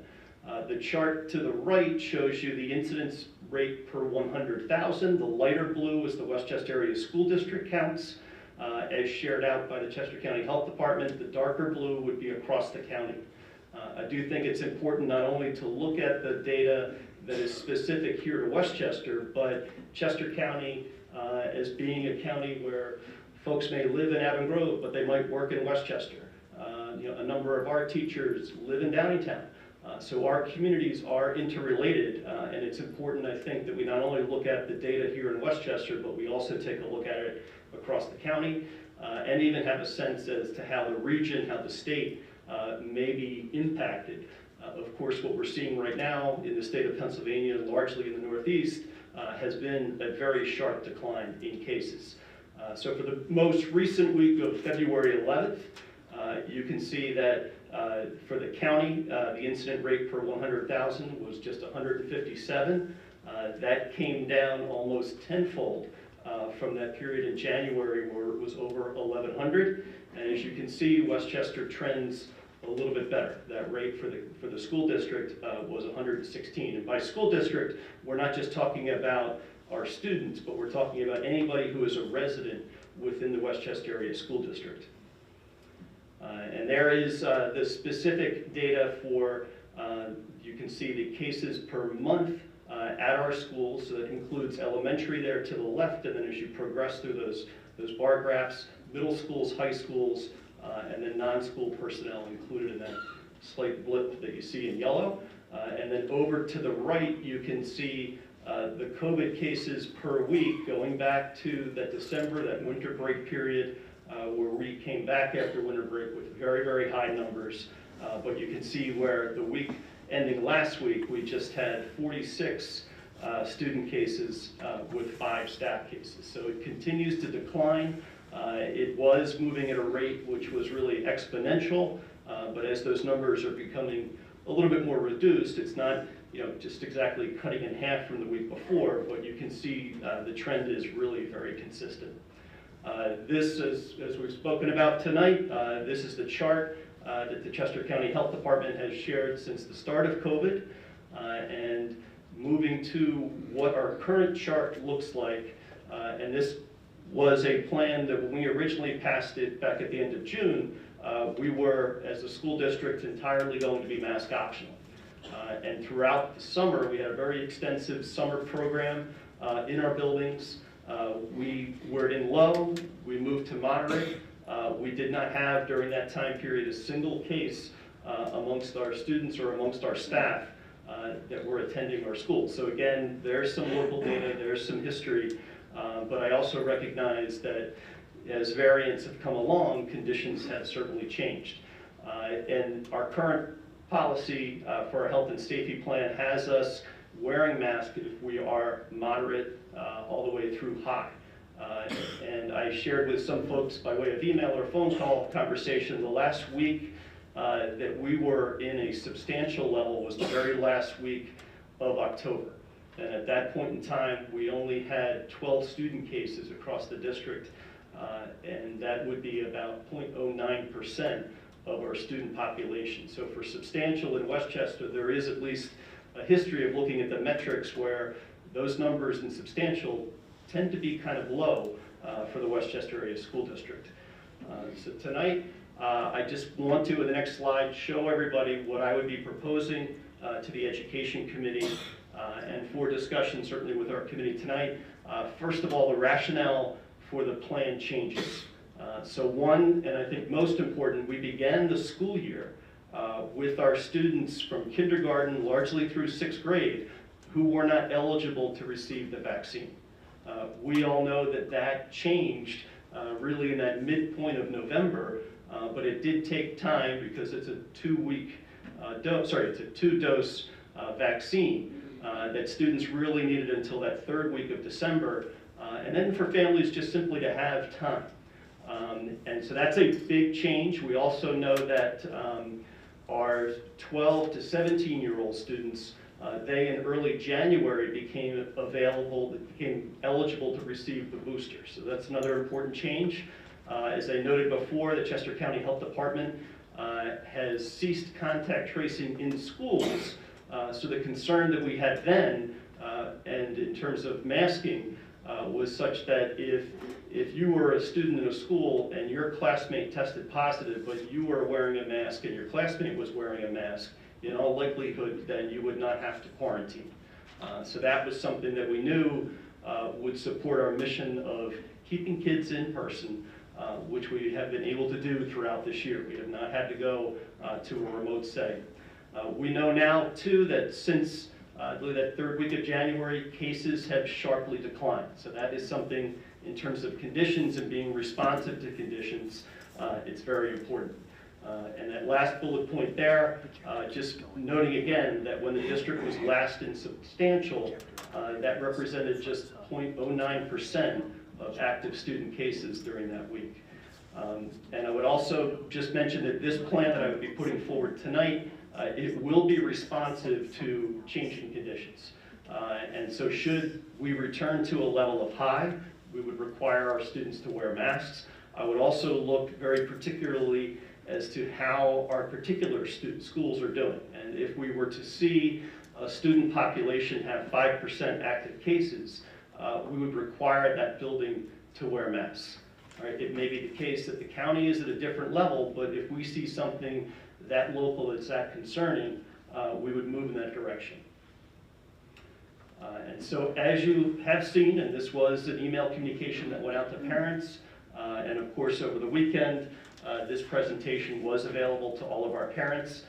The chart to the right shows you the incidence rate per 100,000. The lighter blue is the Westchester Area School District counts, as shared out by the Chester County Health Department. The darker blue would be across the county. I do think it's important not only to look at the data that is specific here to Westchester, but Chester County as being a county where folks may live in Avon Grove, but they might work in Westchester. A number of our teachers live in Downingtown. So our communities are interrelated, and it's important, I think, that we not only look at the data here in Westchester, but we also take a look at it across the county, and even have a sense as to how the region, how the state may be impacted. Of course, what we're seeing right now in the state of Pennsylvania, largely in the Northeast, has been a very sharp decline in cases. So for the most recent week of February 11th, you can see that for the county, the incident rate per 100,000 was just 157. That came down almost tenfold from that period in January, where it was over 1,100. And as you can see, Westchester trends a little bit better. That rate for the school district was 116. And by school district, we're not just talking about our students, but we're talking about anybody who is a resident within the Westchester Area School District. And there is the specific data for, you can see the cases per month at our schools. So that includes elementary there to the left, and then as you progress through those bar graphs, middle schools, high schools, and then non-school personnel included in that slight blip that you see in yellow. And then over to the right, you can see the COVID cases per week going back to that December, that winter break period, where we came back after winter break with very, very high numbers. But you can see where the week ending last week, we just had 46 student cases with 5 staff cases. So it continues to decline. It was moving at a rate which was really exponential, but as those numbers are becoming a little bit more reduced, it's not just exactly cutting in half from the week before, but you can see the trend is really very consistent. This, as we've spoken about tonight, this is the chart that the Chester County Health Department has shared since the start of COVID, and moving to what our current chart looks like. And this was a plan that when we originally passed it back at the end of June, we were, as a school district, entirely going to be mask optional. And throughout the summer, we had a very extensive summer program in our buildings. We were in low, we moved to moderate. We did not have, during that time period, a single case amongst our students or amongst our staff that were attending our schools. So again, there's some local data, there's some history, but I also recognize that as variants have come along, conditions have certainly changed. And our current policy for our health and safety plan has us wearing masks if we are moderate all the way through high. And I shared with some folks by way of email or phone call conversation the last week that we were in a substantial level was the very last week of October. And at that point in time, we only had 12 student cases across the district, and that would be about 0.09% of our student population. So for substantial in Westchester, there is at least a history of looking at the metrics where those numbers in substantial tend to be kind of low for the Westchester area school district. So tonight, I just want to, in the next slide, show everybody what I would be proposing to the Education Committee and for discussion, certainly with our committee tonight. First of all, the rationale for the plan changes. So one, and I think most important, we began the school year with our students from kindergarten largely through 6th grade who were not eligible to receive the vaccine. We all know that that changed really in that midpoint of November, but it did take time because it's a two-dose vaccine that students really needed until that 3rd week of December, and then for families just simply to have time. And so that's a big change. We also know that our 12 to 17-year-old students, they in early January became eligible to receive the booster. So that's another important change. As I noted before, the Chester County Health Department has ceased contact tracing in schools. So the concern that we had then, and in terms of masking, was such that if you were a student in a school and your classmate tested positive, but you were wearing a mask and your classmate was wearing a mask, in all likelihood, then you would not have to quarantine. So that was something that we knew would support our mission of keeping kids in person, which we have been able to do throughout this year. We have not had to go to a remote setting. We know now, too, that since I believe that 3rd week of January, cases have sharply declined. So that is something in terms of conditions and being responsive to conditions, it's very important. And that last bullet point there, just noting again that when the district was last in substantial, that represented just 0.09% of active student cases during that week. And I would also just mention that this plan that I would be putting forward tonight, it will be responsive to changing conditions. And so should we return to a level of high, we would require our students to wear masks. I would also look very particularly as to how our particular schools are doing. And if we were to see a student population have 5% active cases, we would require that building to wear masks. All right, it may be the case that the county is at a different level, but if we see something that local that's that concerning, we would move in that direction. And so as you have seen, and this was an email communication that went out to parents, and of course over the weekend, this presentation was available to all of our parents.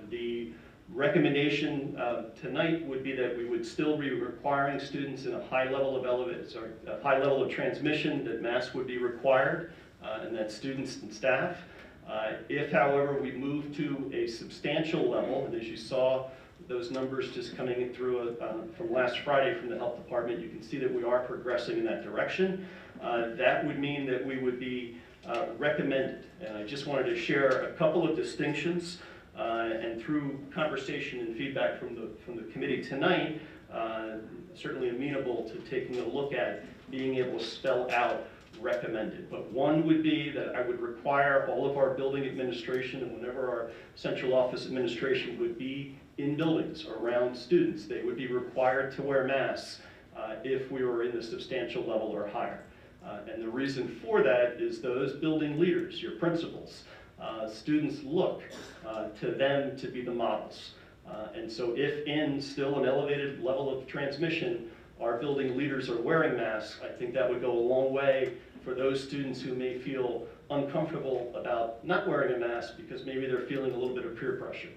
The recommendation tonight would be that we would still be requiring students in a high level of transmission, that masks would be required, and that students and staff. If, however, we move to a substantial level, and as you saw those numbers just coming through from last Friday from the health department, you can see that we are progressing in that direction. That would mean that we would be recommended. And I just wanted to share a couple of distinctions, and through conversation and feedback from the committee tonight, certainly amenable to taking a look at being able to spell out recommended. But one would be that I would require all of our building administration, and whenever our central office administration would be in buildings around students, they would be required to wear masks if we were in the substantial level or higher. And the reason for that is those building leaders, your principals, students look to them to be the models. And so if in still an elevated level of transmission, our building leaders are wearing masks, I think that would go a long way for those students who may feel uncomfortable about not wearing a mask because maybe they're feeling a little bit of peer pressure.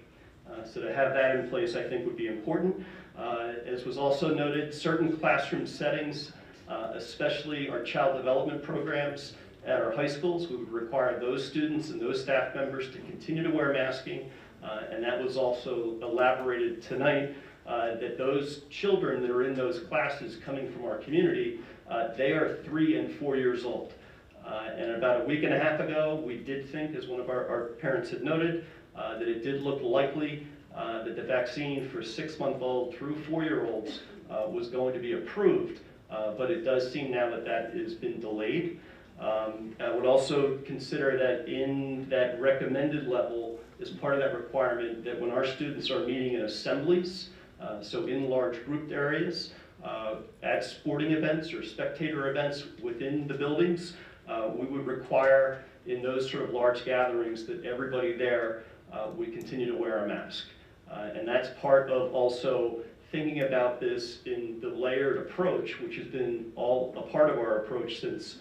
So to have that in place, I think, would be important. As was also noted, certain classroom settings, especially our child development programs, at our high schools. We would require those students and those staff members to continue to wear masking, and that was also elaborated tonight, that those children that are in those classes coming from our community, they are 3 and 4 years old. And about a week and a half ago, we did think, as one of our parents had noted, that it did look likely that the vaccine for 6-month-old through 4-year-olds was going to be approved, but it does seem now that that has been delayed. I would also consider that in that recommended level, as part of that requirement, that when our students are meeting in assemblies, so in large grouped areas, at sporting events or spectator events within the buildings, we would require in those sort of large gatherings that everybody there would continue to wear a mask. And that's part of also thinking about this in the layered approach, which has been all a part of our approach since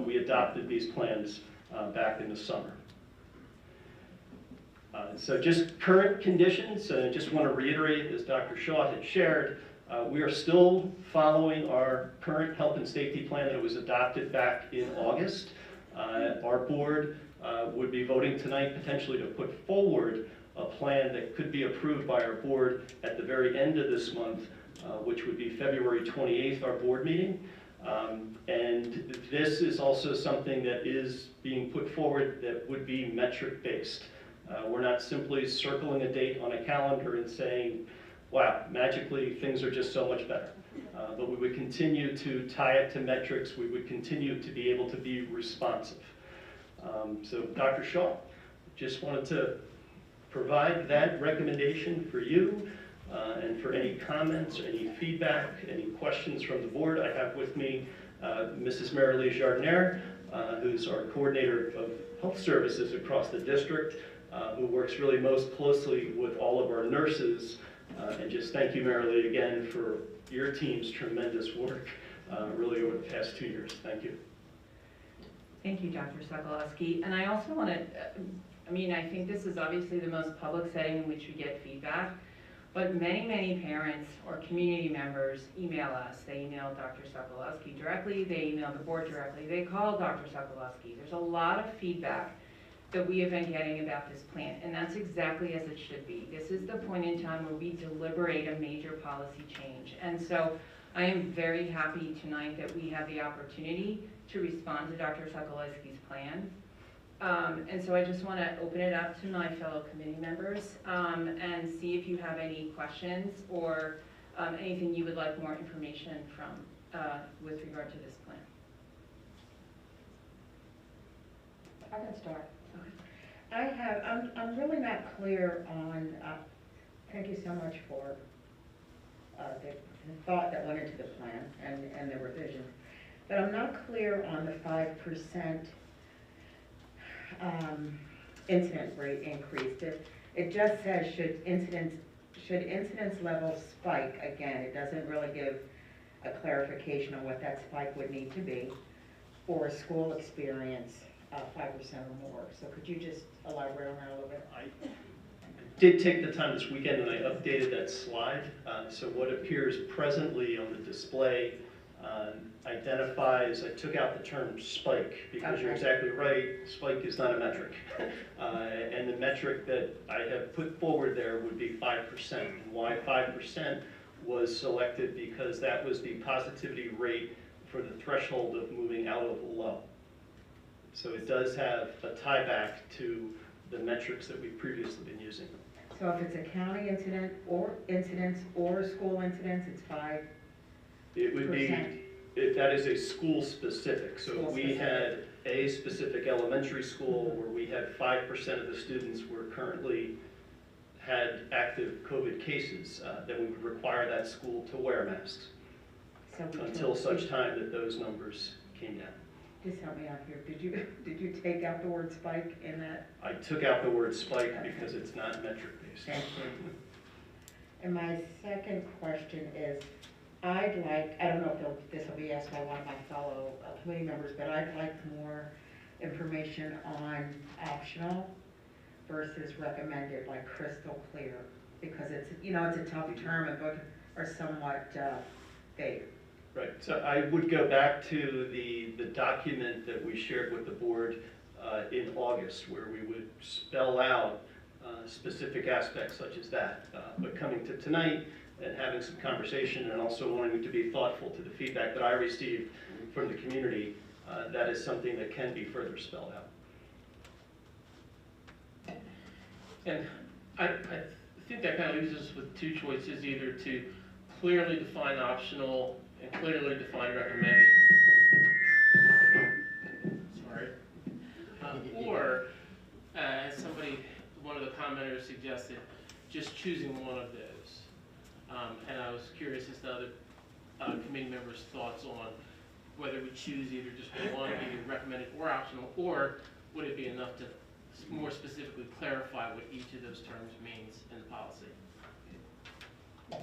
we adopted these plans back in the summer. So just current conditions, and I just want to reiterate, as Dr. Shaw had shared, we are still following our current health and safety plan that was adopted back in August. Our board would be voting tonight potentially to put forward a plan that could be approved by our board at the very end of this month, which would be February 28th, our board meeting. And this is also something that is being put forward that would be metric-based. We're not simply circling a date on a calendar and saying, wow, magically things are just so much better. But we would continue to tie it to metrics. We would continue to be able to be responsive. So Dr. Shaw, just wanted to provide that recommendation for you and for any comments, any feedback, any questions from the board. I have with me Mrs. Marilee Jardinier, who's our coordinator of health services across the district, who works really most closely with all of our nurses. And just thank you, Marilee, again for your team's tremendous work really over the past 2 years. Thank you. Thank you, Dr. Sokolowski. And I also want to, I think this is obviously the most public setting in which we get feedback, but many, many parents or community members email us. They email Dr. Sokolowski directly, they email the board directly, they call Dr. Sokolowski. There's a lot of feedback that we have been getting about this plan, and that's exactly as it should be. This is the point in time where we deliberate a major policy change. And so I am very happy tonight that we have the opportunity to respond to Dr. Sokolowski's plan. And so I just want to open it up to my fellow committee members and see if you have any questions or anything you would like more information from with regard to this plan. I can start. I'm really not clear on, thank you so much for the thought that went into the plan and the revisions, but I'm not clear on the 5% incident rate increase. It just says should incidence levels spike again. It doesn't really give a clarification on what that spike would need to be for a school experience 5% or more. So could you just elaborate on that a little bit? I did take the time this weekend and I updated that slide. So what appears presently on the display identifies, I took out the term spike because you're exactly right, spike is not a metric. And the metric that I have put forward there would be 5%. And why 5% was selected because that was the positivity rate for the threshold of moving out of low. So it does have a tie back to the metrics that we've previously been using. So if it's a county incidence or school incidence, it's 5%? It would be, if that is a school specific. So if we had a specific elementary school where we had 5% of the students were currently had active COVID cases, then we would require that school to wear masks until such time that those numbers came down. Just help me out here. Did you take out the word spike in that? I took out the word spike because it's not metric based. Thank you. And my second question is, I don't know if this will be asked by one of my fellow committee members, but I'd like more information on optional versus recommended, like crystal clear, because it's a tough term and both are somewhat vague. Right, so I would go back to the document that we shared with the board in August, where we would spell out specific aspects such as that. But coming to tonight and having some conversation and also wanting to be thoughtful to the feedback that I received from the community, that is something that can be further spelled out. And I think that kind of leaves us with two choices, either to clearly define optional and clearly define recommended. Sorry. Or, as one of the commenters suggested, just choosing one of those. And I was curious as to other committee members' thoughts on whether we choose either just one, either recommended or optional, or would it be enough to more specifically clarify what each of those terms means in the policy?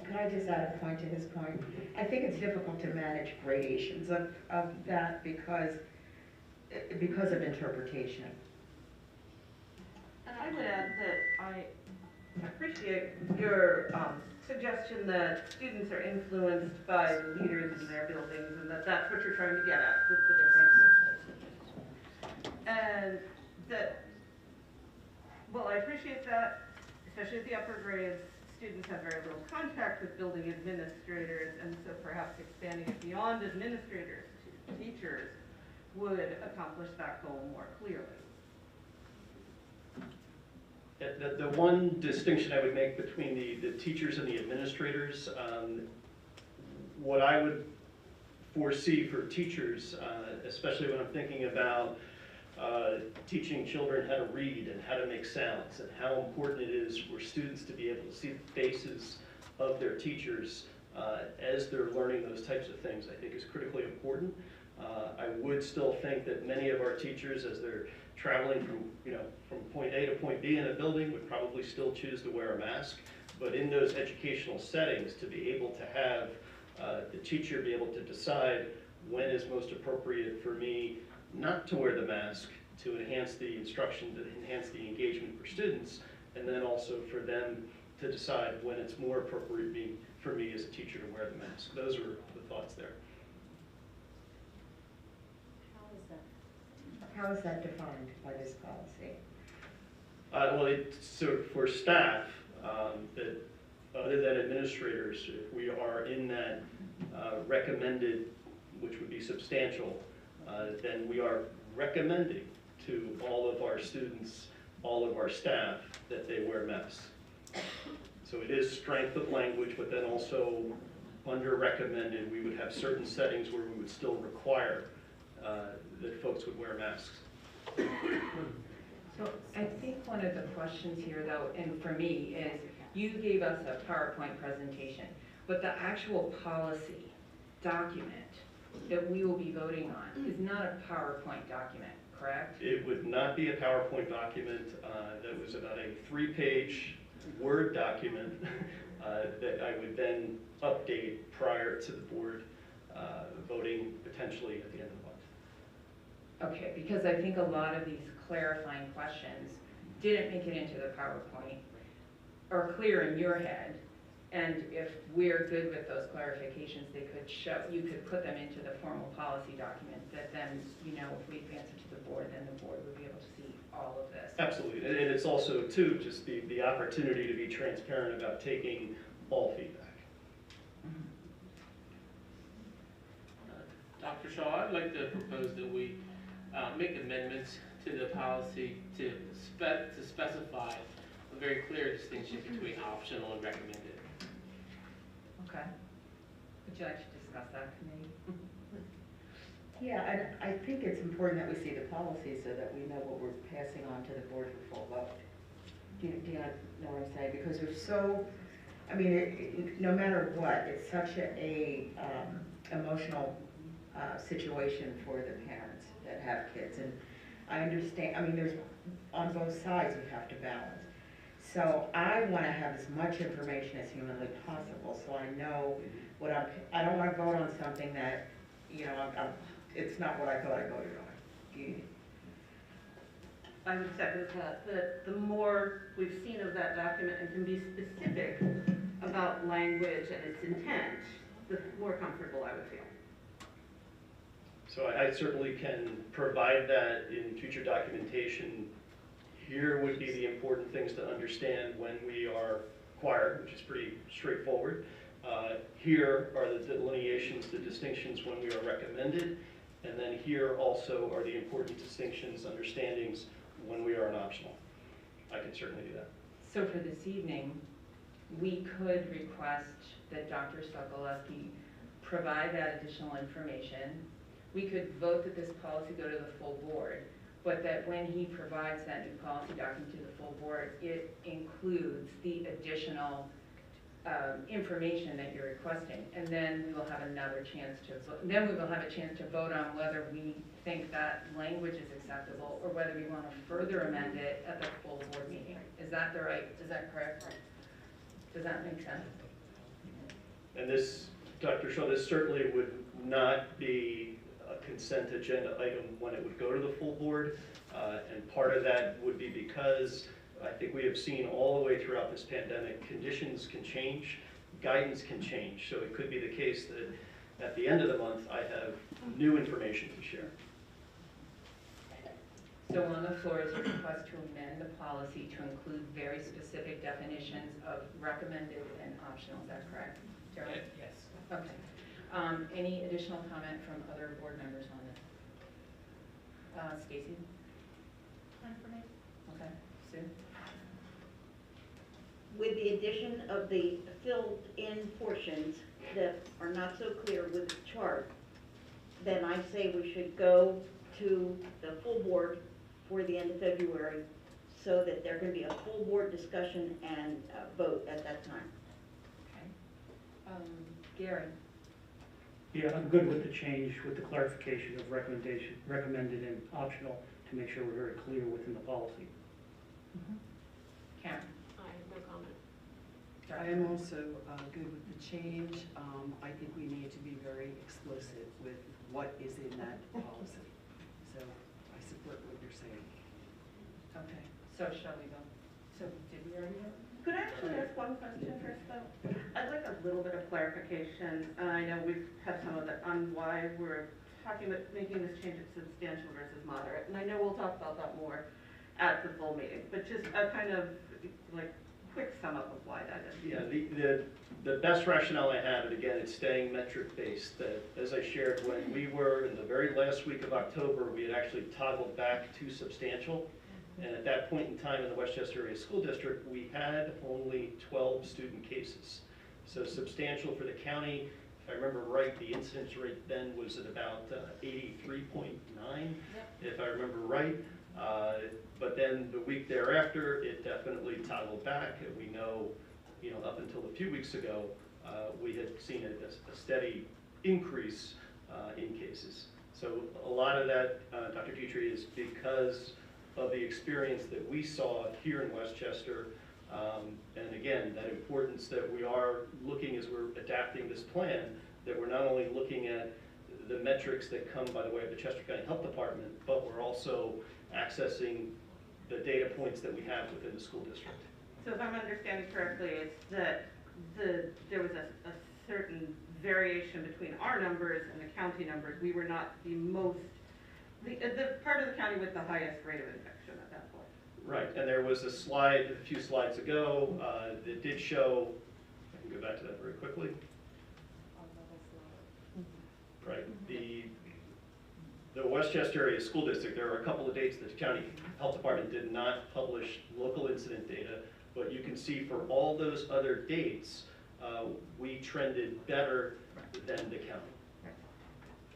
Could I just add a point to his point? I think it's difficult to manage gradations of that because of interpretation. And I would add that I appreciate your suggestion that students are influenced by the leaders in their buildings and that that's what you're trying to get at with the difference. And that, well, I appreciate that, especially at the upper grades, students have very little contact with building administrators, and so perhaps expanding it beyond administrators to teachers would accomplish that goal more clearly. The one distinction I would make between the teachers and the administrators, what I would foresee for teachers, especially when I'm thinking about teaching children how to read and how to make sounds and how important it is for students to be able to see the faces of their teachers as they're learning those types of things, I think is critically important. I would still think that many of our teachers, as they're traveling from point A to point B in a building, would probably still choose to wear a mask. But in those educational settings, to be able to have the teacher be able to decide when is most appropriate for me not to wear the mask to enhance the instruction, to enhance the engagement for students, and then also for them to decide when it's more appropriate for me as a teacher to wear the mask. Those are the thoughts there. How is that defined by this policy? Well, so for staff, that other than administrators, if we are in that recommended, which would be substantial, then we are recommending to all of our students, all of our staff, that they wear masks. So it is strength of language, but then also under recommended, we would have certain settings where we would still require that folks would wear masks. So I think one of the questions here though, and for me, is you gave us a PowerPoint presentation, but the actual policy document that we will be voting on is not a PowerPoint document, correct? It would not be a PowerPoint document. That was about a 3-page Word document that I would then update prior to the board voting potentially at the end of the month. Okay, because I think a lot of these clarifying questions didn't make it into the PowerPoint, are clear in your head, and if we're good with those clarifications, they could show, you could put them into the formal policy document that then, if we advance it to the board, then the board would be able to see all of this. Absolutely, and it's also, too, just the opportunity to be transparent about taking all feedback. Dr. Shaw, I'd like to propose that we make amendments to the policy to specify a very clear distinction between optional and recommended. Okay. Would you like to discuss that, committee? Yeah, I think it's important that we see the policy so that we know what we're passing on to the board for full vote. Do you know what I'm saying? Because there's so, no matter what, it's such a emotional situation for the parents that have kids. And I understand, there's, on both sides you have to balance. So I want to have as much information as humanly possible so I know what I don't want to vote on something that, it's not what I thought I voted on. I would second that the more we've seen of that document and can be specific about language and its intent, the more comfortable I would feel. So I certainly can provide that in future documentation. Here would be the important things to understand when we are required, which is pretty straightforward. Here are the delineations, the distinctions when we are recommended, and then here also are the important distinctions, understandings when we are an optional. I can certainly do that. So for this evening, we could request that Dr. Sokolowski provide that additional information. We could vote that this policy go to the full board, but that when he provides that new policy document to the full board, it includes the additional information that you're requesting, and then we will have another chance to vote. Then we will have a chance to vote on whether we think that language is acceptable or whether we want to further amend it at the full board meeting. Is that correct? Does that make sense? And this, Dr. Shaw, this certainly would not be a consent agenda item when it would go to the full board, and part of that would be because I think we have seen all the way throughout this pandemic, conditions can change, guidance can change. So it could be the case that at the end of the month, I have new information to share. So on the floor is a request to amend the policy to include very specific definitions of recommended and optional. Is that correct, Gerald? Yes. Okay. Any additional comment from other board members on this? Stacy? None for me. Okay. Sue? With the addition of the filled-in portions that are not so clear with the chart, then I say we should go to the full board for the end of February so that there can be a full board discussion and vote at that time. Okay. Gary? Yeah, I'm good with the change, with the clarification of recommended and optional to make sure we're very clear within the policy. Karen? I have no comment. I am also good with the change. I think we need to be very explicit with what is in that policy. So I support what you're saying. Okay. So shall we go? So did we already vote? Could I actually ask one question first, though? I'd like a little bit of clarification. I know we've had some of it on why we're talking about making this change at substantial versus moderate, and I know we'll talk about that more at the full meeting, but just a kind of like quick sum up of why that is. Yeah, the best rationale I have, and again, it's staying metric-based, that as I shared, when we were in the very last week of October, we had actually toggled back to substantial. And at that point in time in the Westchester Area School District, we had only 12 student cases. So substantial for the county, if I remember right, the incidence rate then was at about 83.9, if I remember right. But then the week thereafter, it definitely toggled back. And we know, up until a few weeks ago, we had seen a steady increase in cases. So a lot of that, Dr. Dietrich, is because of the experience that we saw here in Westchester. And again, that importance that we are looking as we're adapting this plan, that we're not only looking at the metrics that come by the way of the Chester County Health Department, but we're also accessing the data points that we have within the school district. So if I'm understanding correctly, it's that there was a certain variation between our numbers and the county numbers. We were not the part of the county with the highest rate of infection at that point. Right, and there was a slide a few slides ago that did show, I can go back to that very quickly. Right, the Westchester Area School District, there are a couple of dates that the county health department did not publish local incident data, but you can see for all those other dates, we trended better than the county.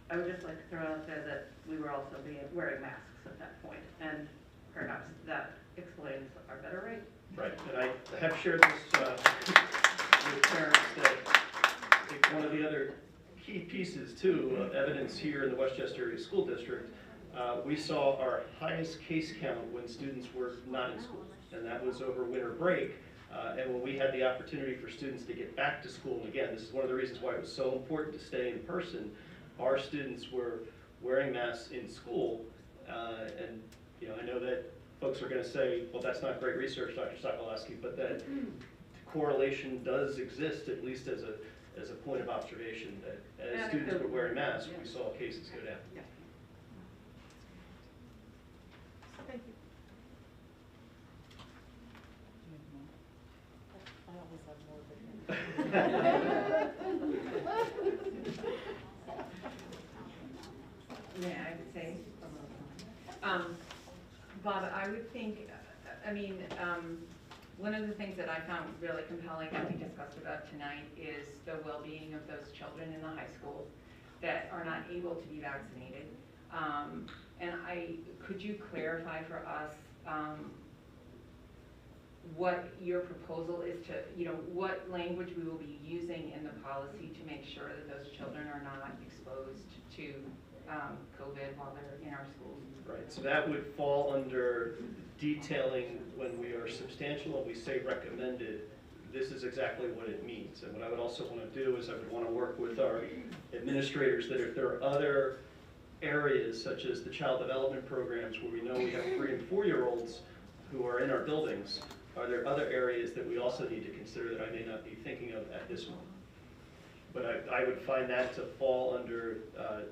I would just like to throw out there that we were also wearing masks at that point, and perhaps that explains our better rate. Right, and I have shared this with parents that I think one of the other key pieces too of evidence here in the Westchester Area School District, we saw our highest case count when students were not in school, and that was over winter break. And when we had the opportunity for students to get back to school, and again, this is one of the reasons why it was so important to stay in person, our students were wearing masks in school. And I know that folks are going to say, well, that's not great research, Dr. Sokolowski, but that correlation does exist, at least as as a point of observation that as students were wearing masks, we saw cases go down. Thank you. I always have more Yeah, I would say, Bob, I would think, one of the things that I found really compelling that we discussed about tonight is the well-being of those children in the high schools that are not able to be vaccinated. Could you clarify for us what your proposal is to, what language we will be using in the policy to make sure that those children are not exposed to COVID while they're in our schools? Right, so that would fall under detailing when we are substantial and we say recommended, this is exactly what it means. And what I would also want to do is I would want to work with our administrators that if there are other areas such as the child development programs where we know we have 3- and 4-year-olds who are in our buildings, are there other areas that we also need to consider that I may not be thinking of at this moment? But I would find that to fall under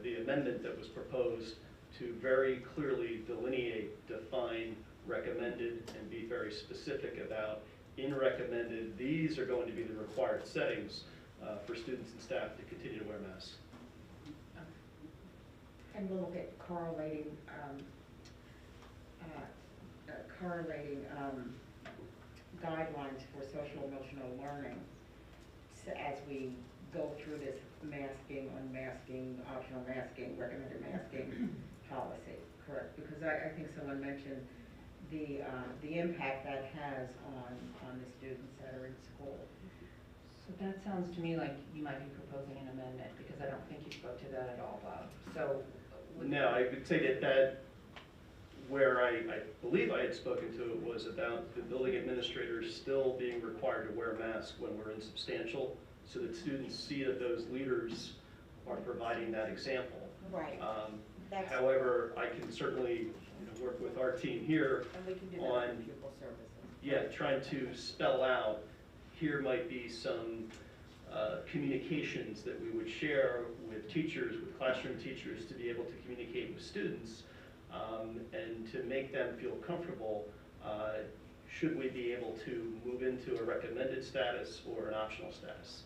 the amendment that was proposed to very clearly delineate, define recommended, and be very specific about in recommended, these are going to be the required settings for students and staff to continue to wear masks. And we'll look at correlating guidelines for social emotional learning as we go through this masking, unmasking, optional masking, recommended masking policy, correct? Because I think someone mentioned the impact that has on the students that are in school. So that sounds to me like you might be proposing an amendment, because I don't think you spoke to that at all, Bob. So. No, I would say that where I believe I had spoken to it was about the building administrators still being required to wear masks when we're insubstantial, so that students see that those leaders are providing that example. Right. However, I can certainly work with our team here And we can do that on in pupil services. Yeah, trying to spell out, here might be some communications that we would share with teachers, with classroom teachers, to be able to communicate with students and to make them feel comfortable should we be able to move into a recommended status or an optional status.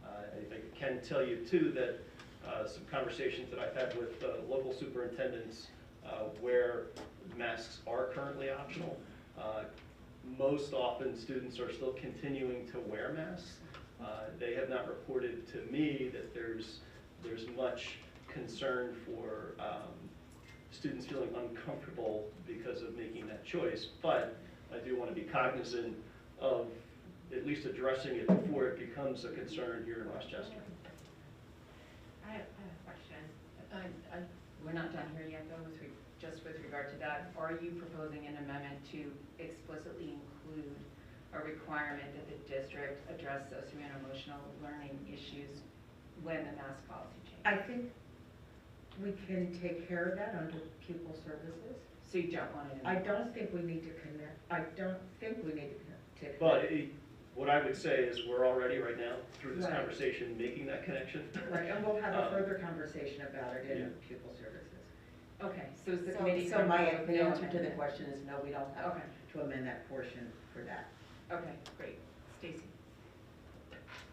I can tell you too that some conversations that I've had with local superintendents where masks are currently optional, most often students are still continuing to wear masks. They have not reported to me that there's much concern for students feeling uncomfortable because of making that choice, but I do want to be cognizant of at least addressing it before it becomes a concern here in Westchester. I have a question. We're not done here yet, though, just with regard to that. Are you proposing an amendment to explicitly include a requirement that the district address socio and emotional learning issues when the mask policy changes? I think we can take care of that under pupil services. So you don't want it in? I don't think we need to connect. I don't think we need to connect. But what I would say is we're already right now through this Right. conversation making that connection. Right, and we'll have a further conversation about it in pupil services. Okay, so is the committee? So my comfortable with no answer to the amendment? question is no, we don't have Okay. to amend that portion for that. Okay, great. Stacy?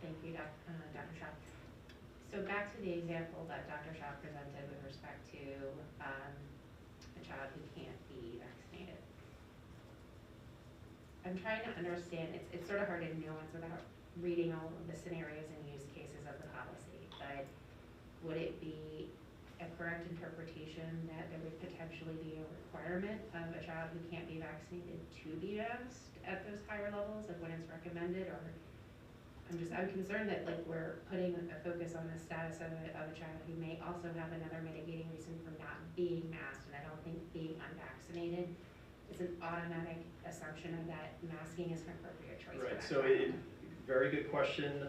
Thank you, Dr. Shaw. So back to the example that Dr. Shaw presented with respect to a child who can't be vaccinated. I'm trying to understand, it's sort of hard to nuance without reading all of the scenarios and use cases of the policy, but would it be a correct interpretation that there would potentially be a requirement of a child who can't be vaccinated to be masked at those higher levels, like when it's recommended? Or I'm concerned that like we're putting a focus on the status of a child who may also have another mitigating reason for not being masked, and I don't think being unvaccinated is an automatic assumption of that masking is an appropriate choice. Right, for that so child. very good question,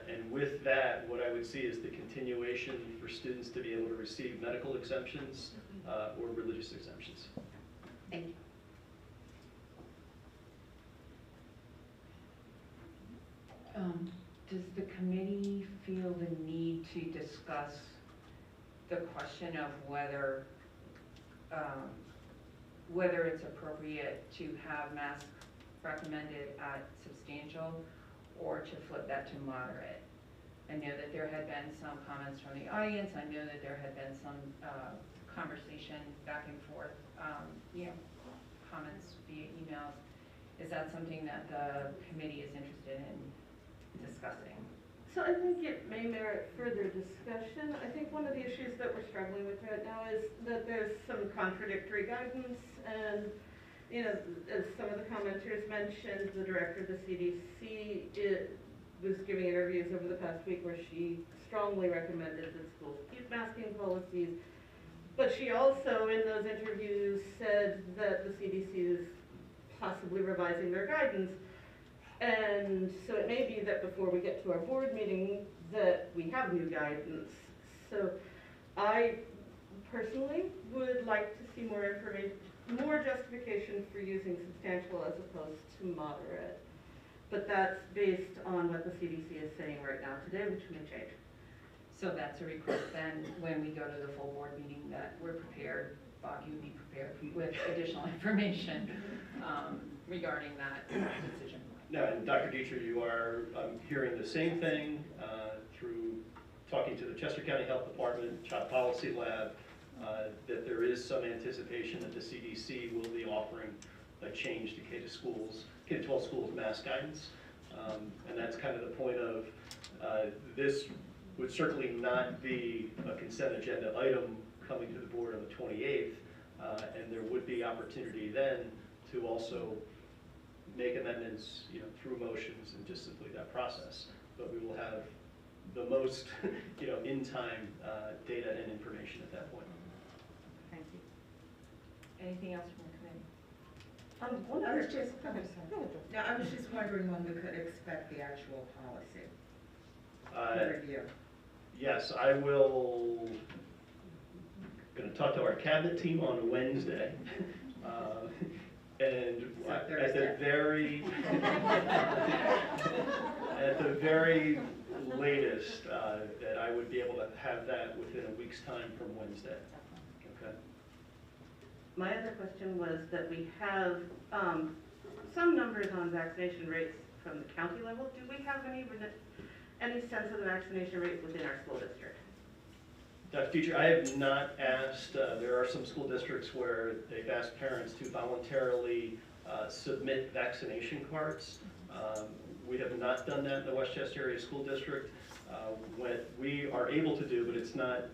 and with that, what I would see is the continuation for students to be able to receive medical exemptions or religious exemptions. Thank you. does the committee feel the need to discuss the question of whether it's appropriate to have masks recommended at substantial or to flip that to moderate? I know that there had been some comments from the audience. I know that there had been some conversation back and forth, comments via emails. Is that something that the committee is interested in discussing? So I think it may merit further discussion. I think one of the issues that we're struggling with right now is that there's some contradictory guidance, and as some of the commenters mentioned, the director of the CDC was giving interviews over the past week where she strongly recommended that schools keep masking policies, but she also in those interviews said that the CDC is possibly revising their guidance. And so it may be that before we get to our board meeting that we have new guidance. So I personally would like to see more information, more justification for using substantial as opposed to moderate. But that's based on what the CDC is saying right now today, which may change. So that's a request then, when we go to the full board meeting, that we're prepared, Bob, you be prepared with additional information regarding that decision. No, and Dr. Dietrich, you are hearing the same thing through talking to the Chester County Health Department, Child Policy Lab, that there is some anticipation that the CDC will be offering a change to K-12 schools mask guidance. And that's kind of the point of this would certainly not be a consent agenda item coming to the board on the 28th, and there would be opportunity then to also make amendments, through motions and just simply that process. But we will have the most, in time data and information at that point. Thank you. Anything else from the committee? I was just wondering when we could expect the actual policy review. Yes, I will. Going to talk to our cabinet team on Wednesday. And at the very latest, that I would be able to have that within a week's time from Wednesday. Okay. My other question was that we have some numbers on vaccination rates from the county level. Do we have any sense of the vaccination rates within our school district? Dr. Teacher, I have not asked. There are some school districts where they've asked parents to voluntarily submit vaccination cards. We have not done that in the Westchester Area School District. What we are able to do, but it's not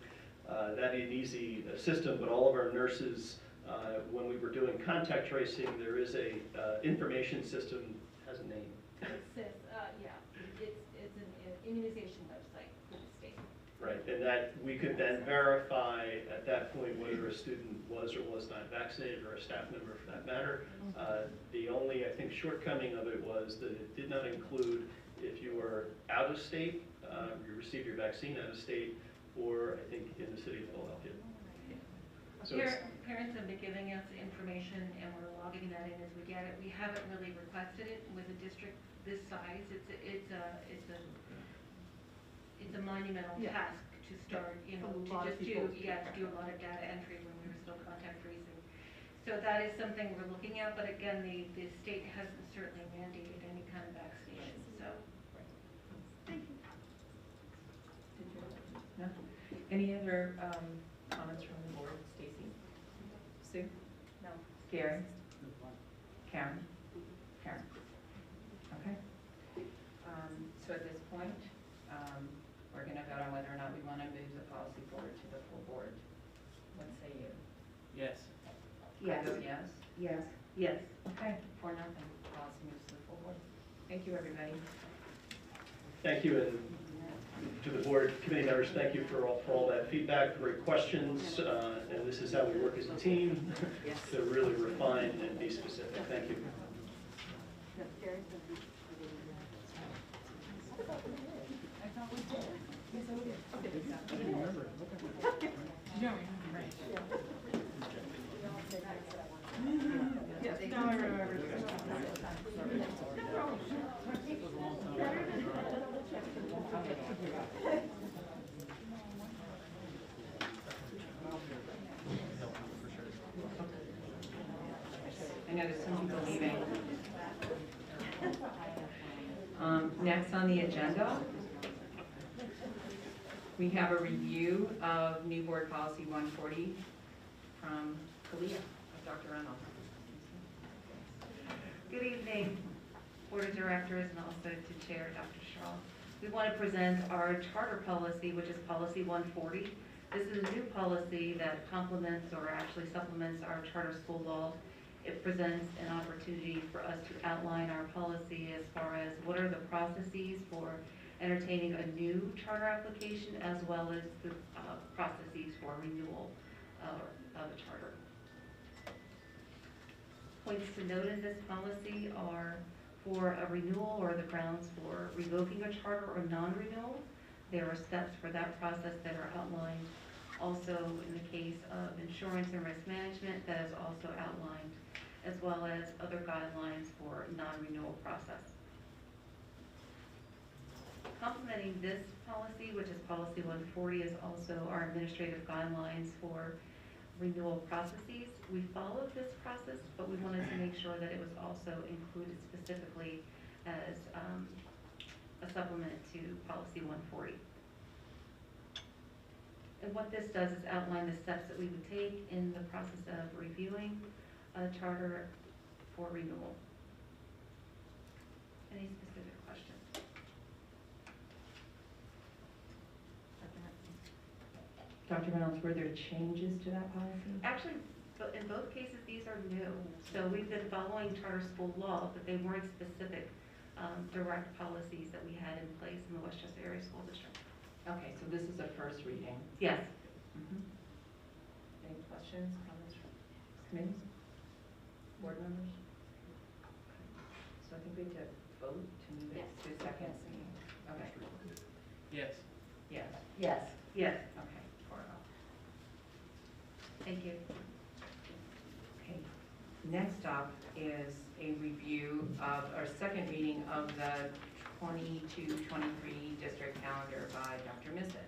that an easy system, but all of our nurses, when we were doing contact tracing, there is a information system, has a name. It's an immunization website for the state. Right, and that we could then verify at that point whether a student was or was not vaccinated, or a staff member for that matter. The only, I think, shortcoming of it was that it did not include if you were out of state, you received your vaccine out of state, or I think in the city of Philadelphia. So Parents have been giving us information, and we're logging that in as we get it. We haven't really requested it with a district this size. It's a monumental task to start, to do a lot of data entry when we were still contact tracing. So that is something we're looking at, but again, the state hasn't certainly mandated any kind of vaccination, so. Thank you. No? Any other comments from the board? Stacy? Sue? No. Gary? Karen? Karen? Okay. So at this point, we're going to vote on whether or not we want to move the policy forward to the full board. What say you? Yes. I vote yes. Yes. Yes. Okay, 4-0. Policy moves to the full board. Thank you, everybody. Thank you, and to the board committee members, thank you for all that feedback, great questions, and this is how we work as a team to really refine and be specific. Thank you. Yes, now I remember. know there's some people leaving. Next on the agenda, we have a review of new board policy 140 from Kalia, Dr. Reynolds. Good evening, Board of Directors, and also to Chair Dr. Shaw. We want to present our charter policy, which is policy 140. This is a new policy that complements or actually supplements our charter school law. It presents an opportunity for us to outline our policy as far as what are the processes for entertaining a new charter application, as well as the processes for renewal of a charter. Points to note in this policy are for a renewal or the grounds for revoking a charter or non-renewal. There are steps for that process that are outlined. Also, in the case of insurance and risk management, that is also outlined, as well as other guidelines for non-renewal process. Complementing this policy, which is policy 140, is also our administrative guidelines for renewal processes. We followed this process, but we wanted to make sure that it was also included specifically as a supplement to policy 140. And what this does is outline the steps that we would take in the process of reviewing a charter for renewal. Any specific questions? Dr. Reynolds, were there changes to that policy? Actually, in both cases, these are new. So we've been following charter school law, but they weren't specific direct policies that we had in place in the Westchester Area School District. Okay, so this is a first reading. Yes. Any questions, comments from committees, board members? So I think we have to vote to move it to second. Okay. Yes. Yes. Yes. Yes. Okay. 4-0. Thank you. Okay. Next up is a review of, or second reading of the 22-23 district calendar by Dr. Misson.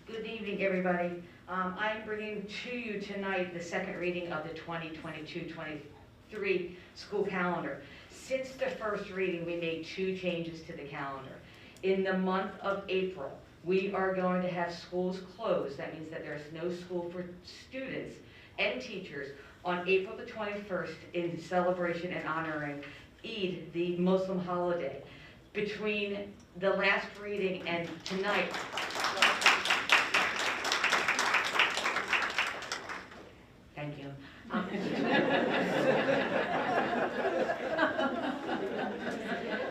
Good evening, everybody. I'm bringing to you tonight the second reading of the 2022-23 school calendar. Since the first reading, we made 2 changes to the calendar. In the month of April, we are going to have schools closed. That means that there's no school for students and teachers on April the 21st in celebration and honoring Eid, the Muslim holiday. Between the last reading and tonight, thank you.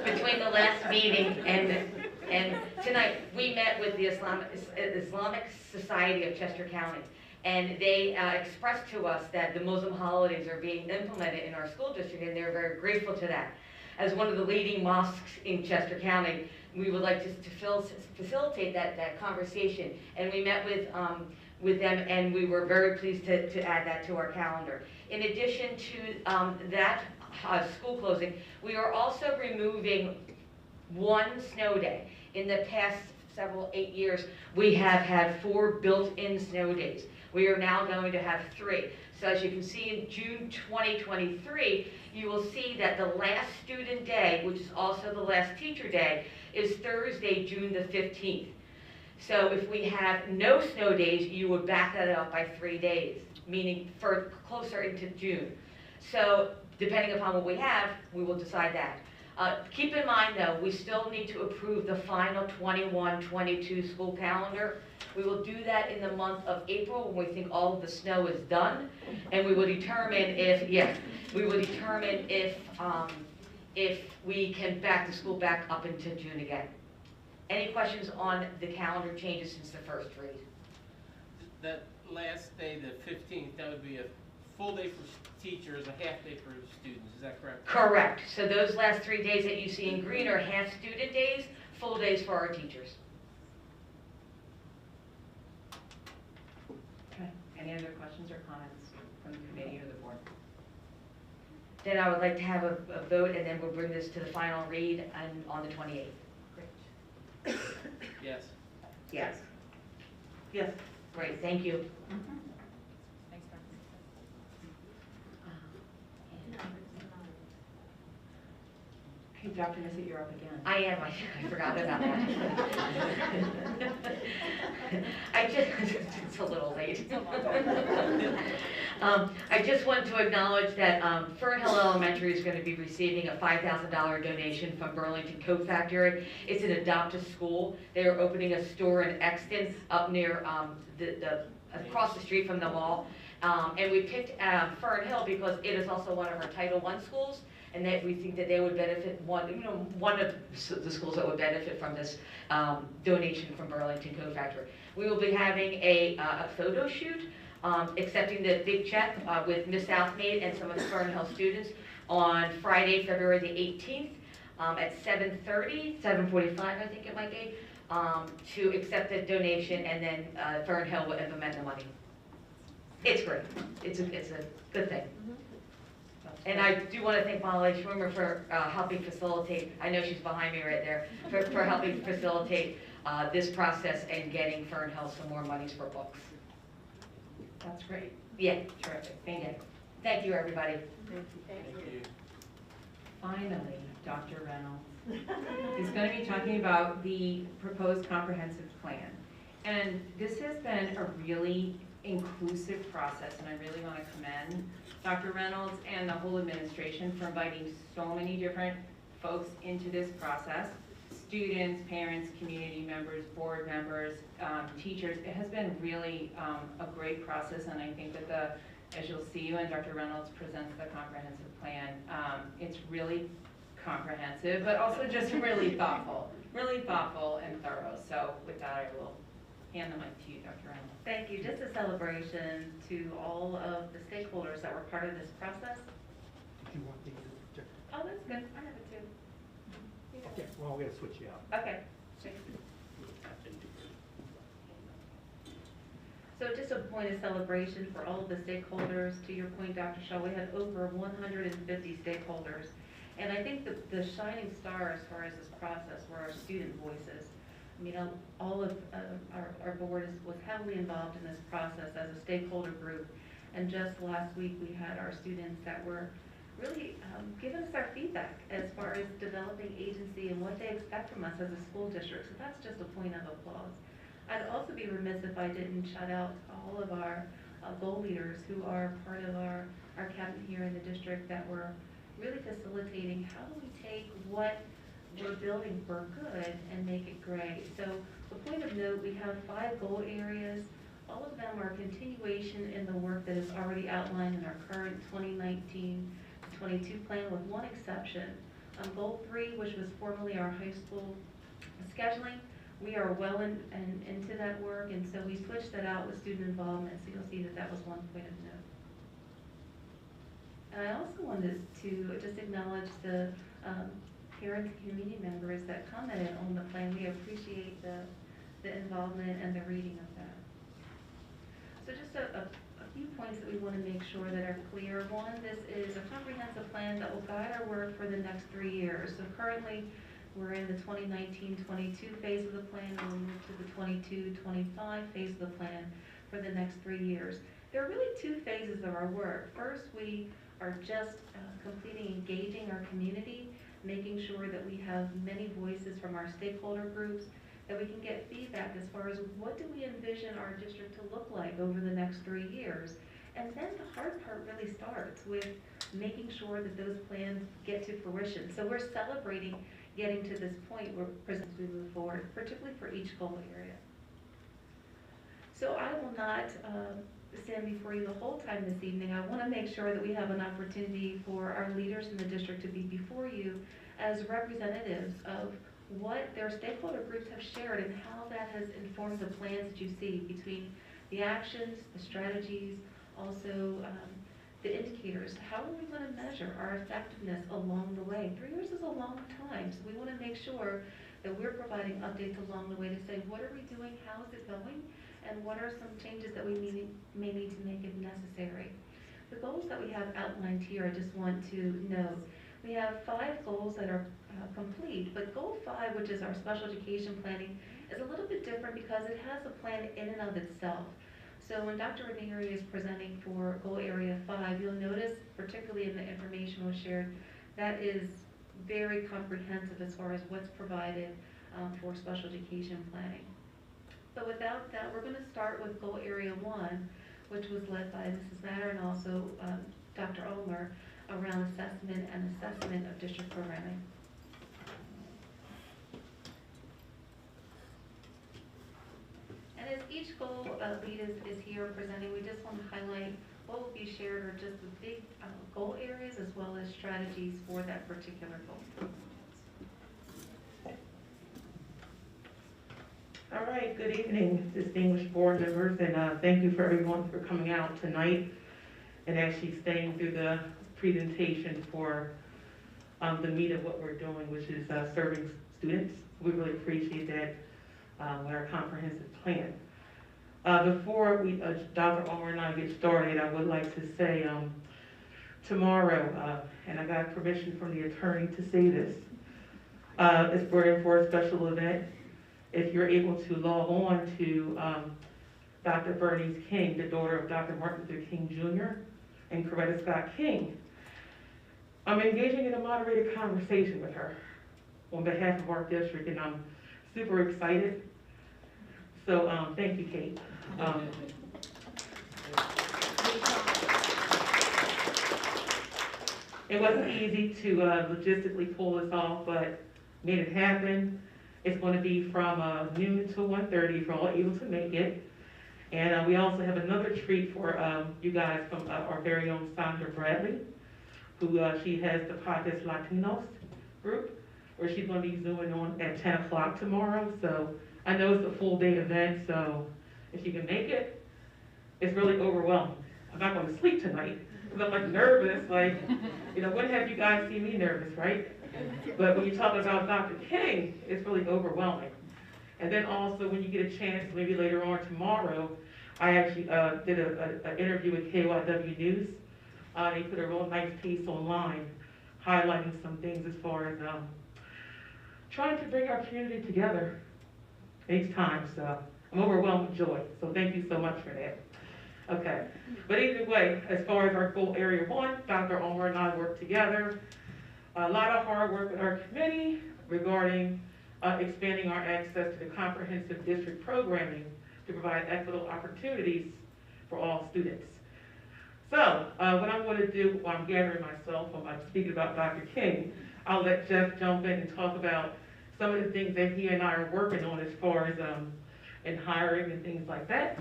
Between the last meeting and tonight, we met with the Islamic Society of Chester County, and they expressed to us that the Muslim holidays are being implemented in our school district, and they're very grateful to that. As one of the leading mosques in Chester County, we would like to facilitate that conversation, and we met with them, and we were very pleased to add that to our calendar. In addition to that school closing, we are also removing 1 snow day. In the past 8 years, we have had 4 built-in snow days. We are now going to have 3. So as you can see in June 2023, you will see that the last student day, which is also the last teacher day, is Thursday, June the 15th. So if we have no snow days, you would back that up by 3 days, meaning for closer into June. So depending upon what we have, we will decide that. Keep in mind though, we still need to approve the final 21-22 school calendar. We will do that in the month of April when we think all of the snow is done, and we will determine if, if we can back the school back up into June again. Any questions on the calendar changes since the first read? That last day, the 15th, that would be a full day for teachers, a half day for students, is that correct? Correct. So those last 3 days that you see in green are half student days, full days for our teachers. Okay. Any other questions or comments from the committee or the board? then I would like to have a vote, and then we'll bring this to the final read on the 28th. Yes. Yes. Yes. Great, thank you. Okay, Dr. Nissen, you're up again. I am, I forgot about that. It's a little late. I just want to acknowledge that Fern Hill Elementary is going to be receiving a $5,000 donation from Burlington Coat Factory. It's an adopted school. They are opening a store in Exton up near across the street from the mall. And we picked Fern Hill because it is also one of our Title I schools, and that we think that they would benefit, one of the schools that would benefit from this donation from Burlington Coat Factory. We will be having a photo shoot, accepting the big check with Miss Southmaid and some of the Fern Hill students on Friday, February the 18th at 7:30, 7:45 I think it might be, to accept the donation, and then Fern Hill will implement the money. It's great. It's a good thing. And I do want to thank Molly Schwimmer for helping facilitate, I know she's behind me right there, for helping facilitate this process and getting Fern Hill some more monies for books. That's great. Yeah. Terrific. Thank you. Thank you, everybody. Thank you. Finally, Dr. Reynolds is going to be talking about the proposed comprehensive plan. And this has been a really inclusive process, and I really want to commend Dr. Reynolds and the whole administration for inviting so many different folks into this process. Students, parents, community members, board members, teachers. It has been really a great process, and I think that as you'll see when Dr. Reynolds presents the comprehensive plan, it's really comprehensive, but also just really thoughtful and thorough. So with that, I will hand the mic to you, Dr. Reynolds. Thank you. Just a celebration to all of the stakeholders that were part of this process. Do you want the projector? Oh, that's good. I have it too. Okay, well, we're gonna switch you out. Okay. So just a point of celebration for all of the stakeholders. To your point, Dr. Shaw, we had over 150 stakeholders. And I think the shining star as far as this process were our student voices. I mean, all of our board was heavily involved in this process as a stakeholder group. And just last week, we had our students that were really giving us our feedback as far as developing agency and what they expect from us as a school district. So that's just a point of applause. I'd also be remiss if I didn't shout out all of our goal leaders who are part of our cabinet here in the district that were really facilitating how do we take what we're building for good and make it great. So the point of note, we have 5 goal areas. All of them are continuation in the work that is already outlined in our current 2019-22 plan, with one exception. Goal 3, which was formerly our high school scheduling, we are well into that work, and so we switched that out with student involvement, so you'll see that that was one point of note. And I also wanted to just acknowledge the parents and community members that commented on the plan. We appreciate the involvement and the reading of that. So just a few points that we want to make sure that are clear. One, this is a comprehensive plan that will guide our work for the next 3 years. So currently, we're in the 2019-22 phase of the plan, and we'll move to the 22-25 phase of the plan for the next 3 years. There are really 2 phases of our work. First, we are just completing engaging our community, making sure that we have many voices from our stakeholder groups, that we can get feedback as far as what do we envision our district to look like over the next 3 years. And then the hard part really starts with making sure that those plans get to fruition. So we're celebrating getting to this point where as we move forward, particularly for each goal area. So I will not stand before you the whole time this evening. I want to make sure that we have an opportunity for our leaders in the district to be before you as representatives of what their stakeholder groups have shared and how that has informed the plans that you see between the actions, the strategies, also the indicators. How are we going to measure our effectiveness along the way? 3 years is a long time, so we want to make sure that we're providing updates along the way to say, what are we doing, how is it going, and what are some changes that we may need to make if necessary. The goals that we have outlined here, I just want to note, we have 5 goals that are complete, but goal 5, which is our special education planning, is a little bit different because it has a plan in and of itself. So when Dr. Ranieri is presenting for goal area 5, you'll notice, particularly in the information was shared, that is very comprehensive as far as what's provided for special education planning. So without that, we're going to start with goal area 1, which was led by Mrs. Matter and also Dr. Ulmer, around assessment of district programming. And as each goal lead is here presenting, we just want to highlight what will be shared are just the big goal areas as well as strategies for that particular goal. All right, good evening, distinguished board members, and thank you for everyone for coming out tonight and actually staying through the presentation for the meat of what we're doing, which is serving students. We really appreciate that with our comprehensive plan. Before Dr. Ulmer and I get started, I would like to say tomorrow, and I got permission from the attorney to say this, we're in for a special event. If you're able to log on to Dr. Bernice King, the daughter of Dr. Martin Luther King Jr. and Coretta Scott King, I'm engaging in a moderated conversation with her on behalf of our district, and I'm super excited. So thank you, Kate. It wasn't easy to logistically pull this off, but made it happen. It's going to be from noon to 1:30 if you're all able to make it. And we also have another treat for you guys from our very own Sandra Bradley, who she has the Podcast Latinos group, where she's going to be zooming on at 10 o'clock tomorrow. So I know it's a full day event, so if you can make it, it's really overwhelming. I'm not going to sleep tonight because I'm like nervous, like, you know, when have you guys seen me nervous, right? But when you talk about Dr. King, it's really overwhelming. And then also when you get a chance, maybe later on tomorrow, I actually did an interview with KYW News. They put a real nice piece online highlighting some things as far as trying to bring our community together each time. So I'm overwhelmed with joy. So thank you so much for that. Okay. But either way, as far as our goal area 1, Dr. Ulmer and I work together. A lot of hard work with our committee regarding expanding our access to the comprehensive district programming to provide equitable opportunities for all students. So what I'm going to do while I'm gathering myself, while I'm speaking about Dr. King, I'll let Jeff jump in and talk about some of the things that he and I are working on as far as in hiring and things like that.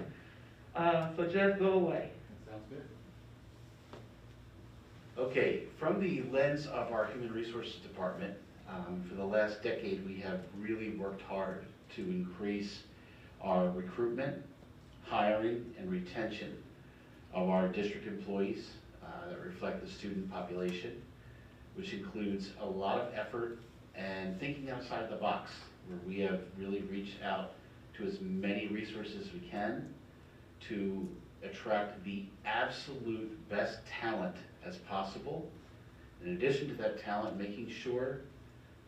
So Jeff, go away. Sounds good. Okay, from the lens of our Human Resources Department, for the last decade we have really worked hard to increase our recruitment, hiring, and retention of our district employees that reflect the student population, which includes a lot of effort and thinking outside the box, where we have really reached out to as many resources as we can to attract the absolute best talent as possible. In addition to that talent, making sure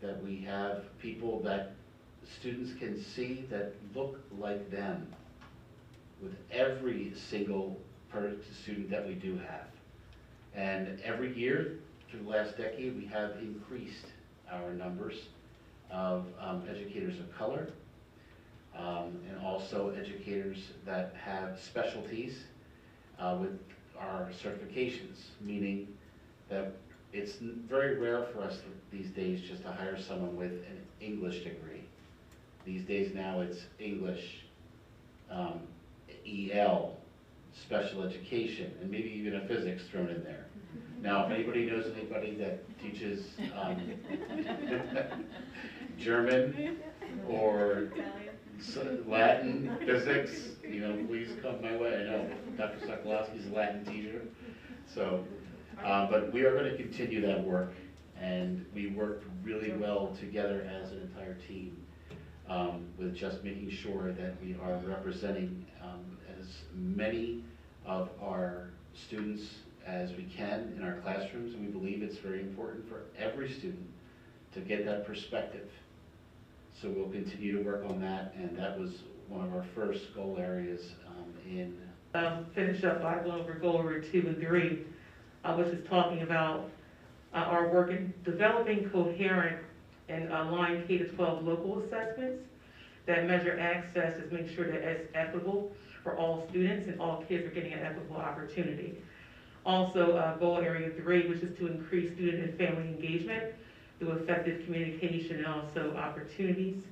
that we have people that students can see that look like them with every single student that we do have. And every year through the last decade, we have increased our numbers of educators of color, and also educators that have specialties with our certifications, meaning that it's very rare for us these days just to hire someone with an English degree. These days now it's English, EL, special education, and maybe even a physics thrown in there. Now, if anybody knows anybody that teaches German or Latin, physics, you know, please come my way. I know Dr. Sokolowski's a Latin teacher. So, but we are going to continue that work, and we work really well together as an entire team with just making sure that we are representing as many of our students as we can in our classrooms, and we believe it's very important for every student to get that perspective. So we'll continue to work on that, and that was one of our first goal areas in. Finish up by going over goal area 2 and 3, which is talking about our work in developing coherent and aligned K-12 local assessments that measure access to make sure that it's equitable for all students and all kids are getting an equitable opportunity. Also, goal area 3, which is to increase student and family engagement through effective communication and also opportunities.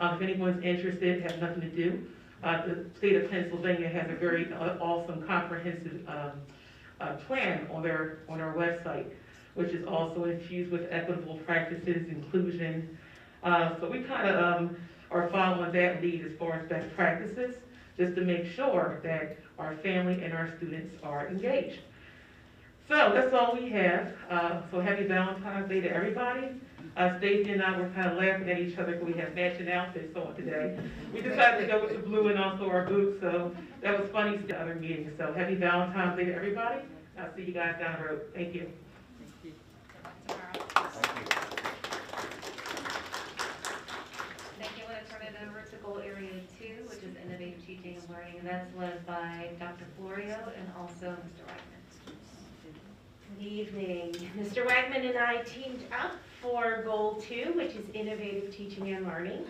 If anyone's interested, has nothing to do. The state of Pennsylvania has a very awesome comprehensive plan on their website, which is also infused with equitable practices, inclusion. So we kind of are following that lead as far as best practices, just to make sure that our family and our students are engaged. So that's all we have. So happy Valentine's Day to everybody. Stacey and I were kind of laughing at each other because we have matching outfits on today. We decided to go with the blue and also our boots, so that was funny to the other meetings. So happy Valentine's Day to everybody. I'll see you guys down the road. Thank you. Thank you. I'm going to turn it over to goal area 2, which is innovative teaching and learning, and that's led by Dr. Florio and also Mr. Wagman. Good evening. Mr. Wagman and I teamed up for goal 2, which is innovative teaching and learning.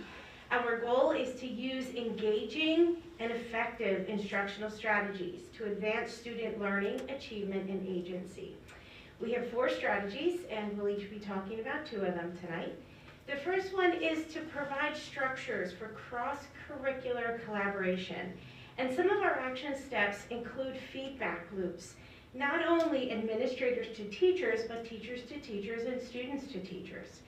Our goal is to use engaging and effective instructional strategies to advance student learning, achievement, and agency. We have 4 strategies, and we'll each be talking about 2 of them tonight. The first one is to provide structures for cross-curricular collaboration. And some of our action steps include feedback loops, not only administrators to teachers, but teachers to teachers and students to teachers.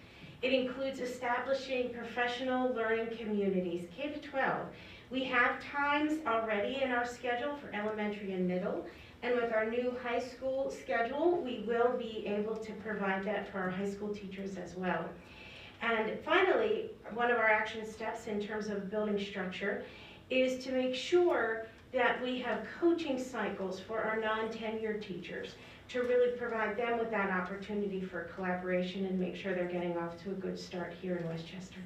It includes establishing professional learning communities, K to 12. We have times already in our schedule for elementary and middle, and with our new high school schedule, we will be able to provide that for our high school teachers as well. And finally, one of our action steps in terms of building structure is to make sure that we have coaching cycles for our non-tenured teachers to really provide them with that opportunity for collaboration and make sure they're getting off to a good start here in Westchester.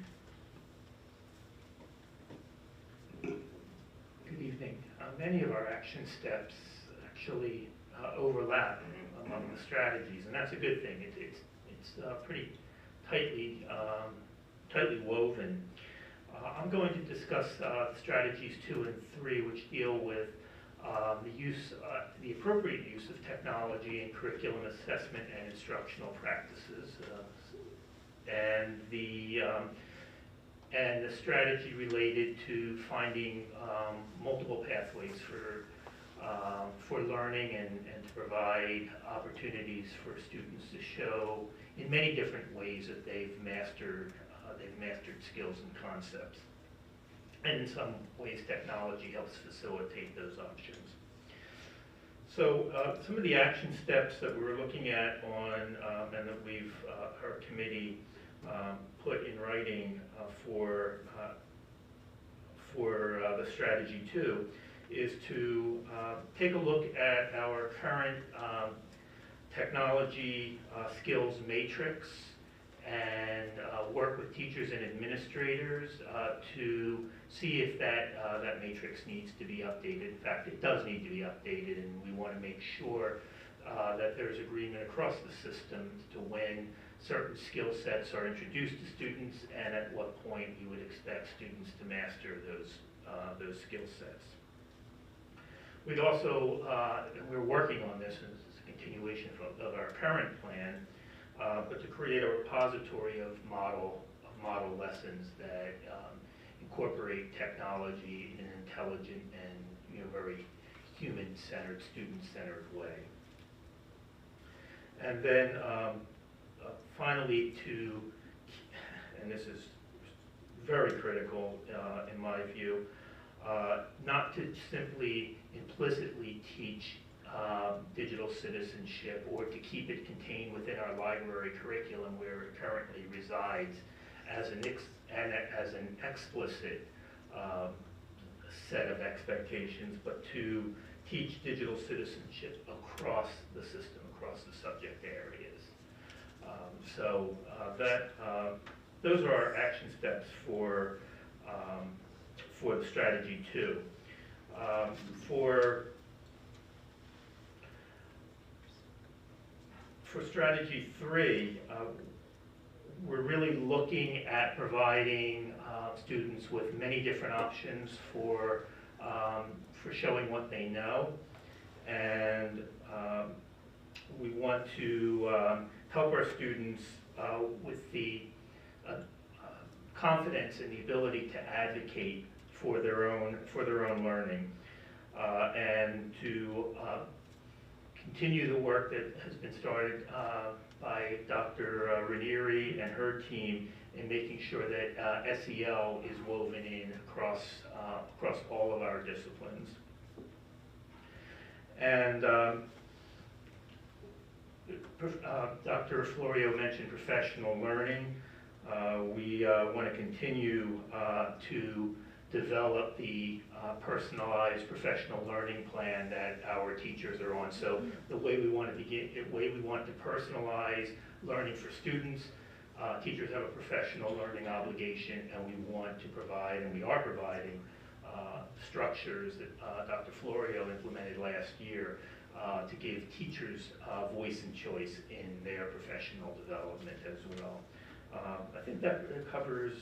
Good evening. Many of our action steps actually overlap among the strategies, and that's a good thing. It's pretty tightly woven. I'm going to discuss strategies 2 and 3, which deal with the appropriate use of technology in curriculum assessment and instructional practices, and the strategy related to finding multiple pathways for learning and to provide opportunities for students to show in many different ways that they've mastered skills and concepts. And in some ways, technology helps facilitate those options. So some of the action steps that we're looking at on, and that our committee put in writing for the strategy 2 is to take a look at our current technology skills matrix and work with teachers and administrators to see if that matrix needs to be updated. In fact, it does need to be updated, and we want to make sure that there's agreement across the system to when certain skill sets are introduced to students and at what point you would expect students to master those skill sets. We'd also, we're working on this, and this is a continuation of our current plan, but to create a repository of model lessons that incorporate technology in an intelligent and very human-centered, student-centered way. And then finally, and this is very critical in my view, not to simply implicitly teach digital citizenship or to keep it contained within our library curriculum where it currently resides as an explicit set of expectations, but to teach digital citizenship across the system, across the subject areas. Those are our action steps for the strategy 2. For strategy 3, we're really looking at providing students with many different options for showing what they know, and we want to help our students with the confidence and the ability to advocate for their own learning, and to continue the work that has been started by Dr. Ranieri and her team in making sure that SEL is woven in across all of our disciplines. And Dr. Florio mentioned professional learning. We want to continue to develop the personalized professional learning plan that our teachers are on. So the way we want to personalize learning for students, teachers have a professional learning obligation, and we want to provide, and we are providing, structures that Dr. Florio implemented last year to give teachers voice and choice in their professional development as well. I think that covers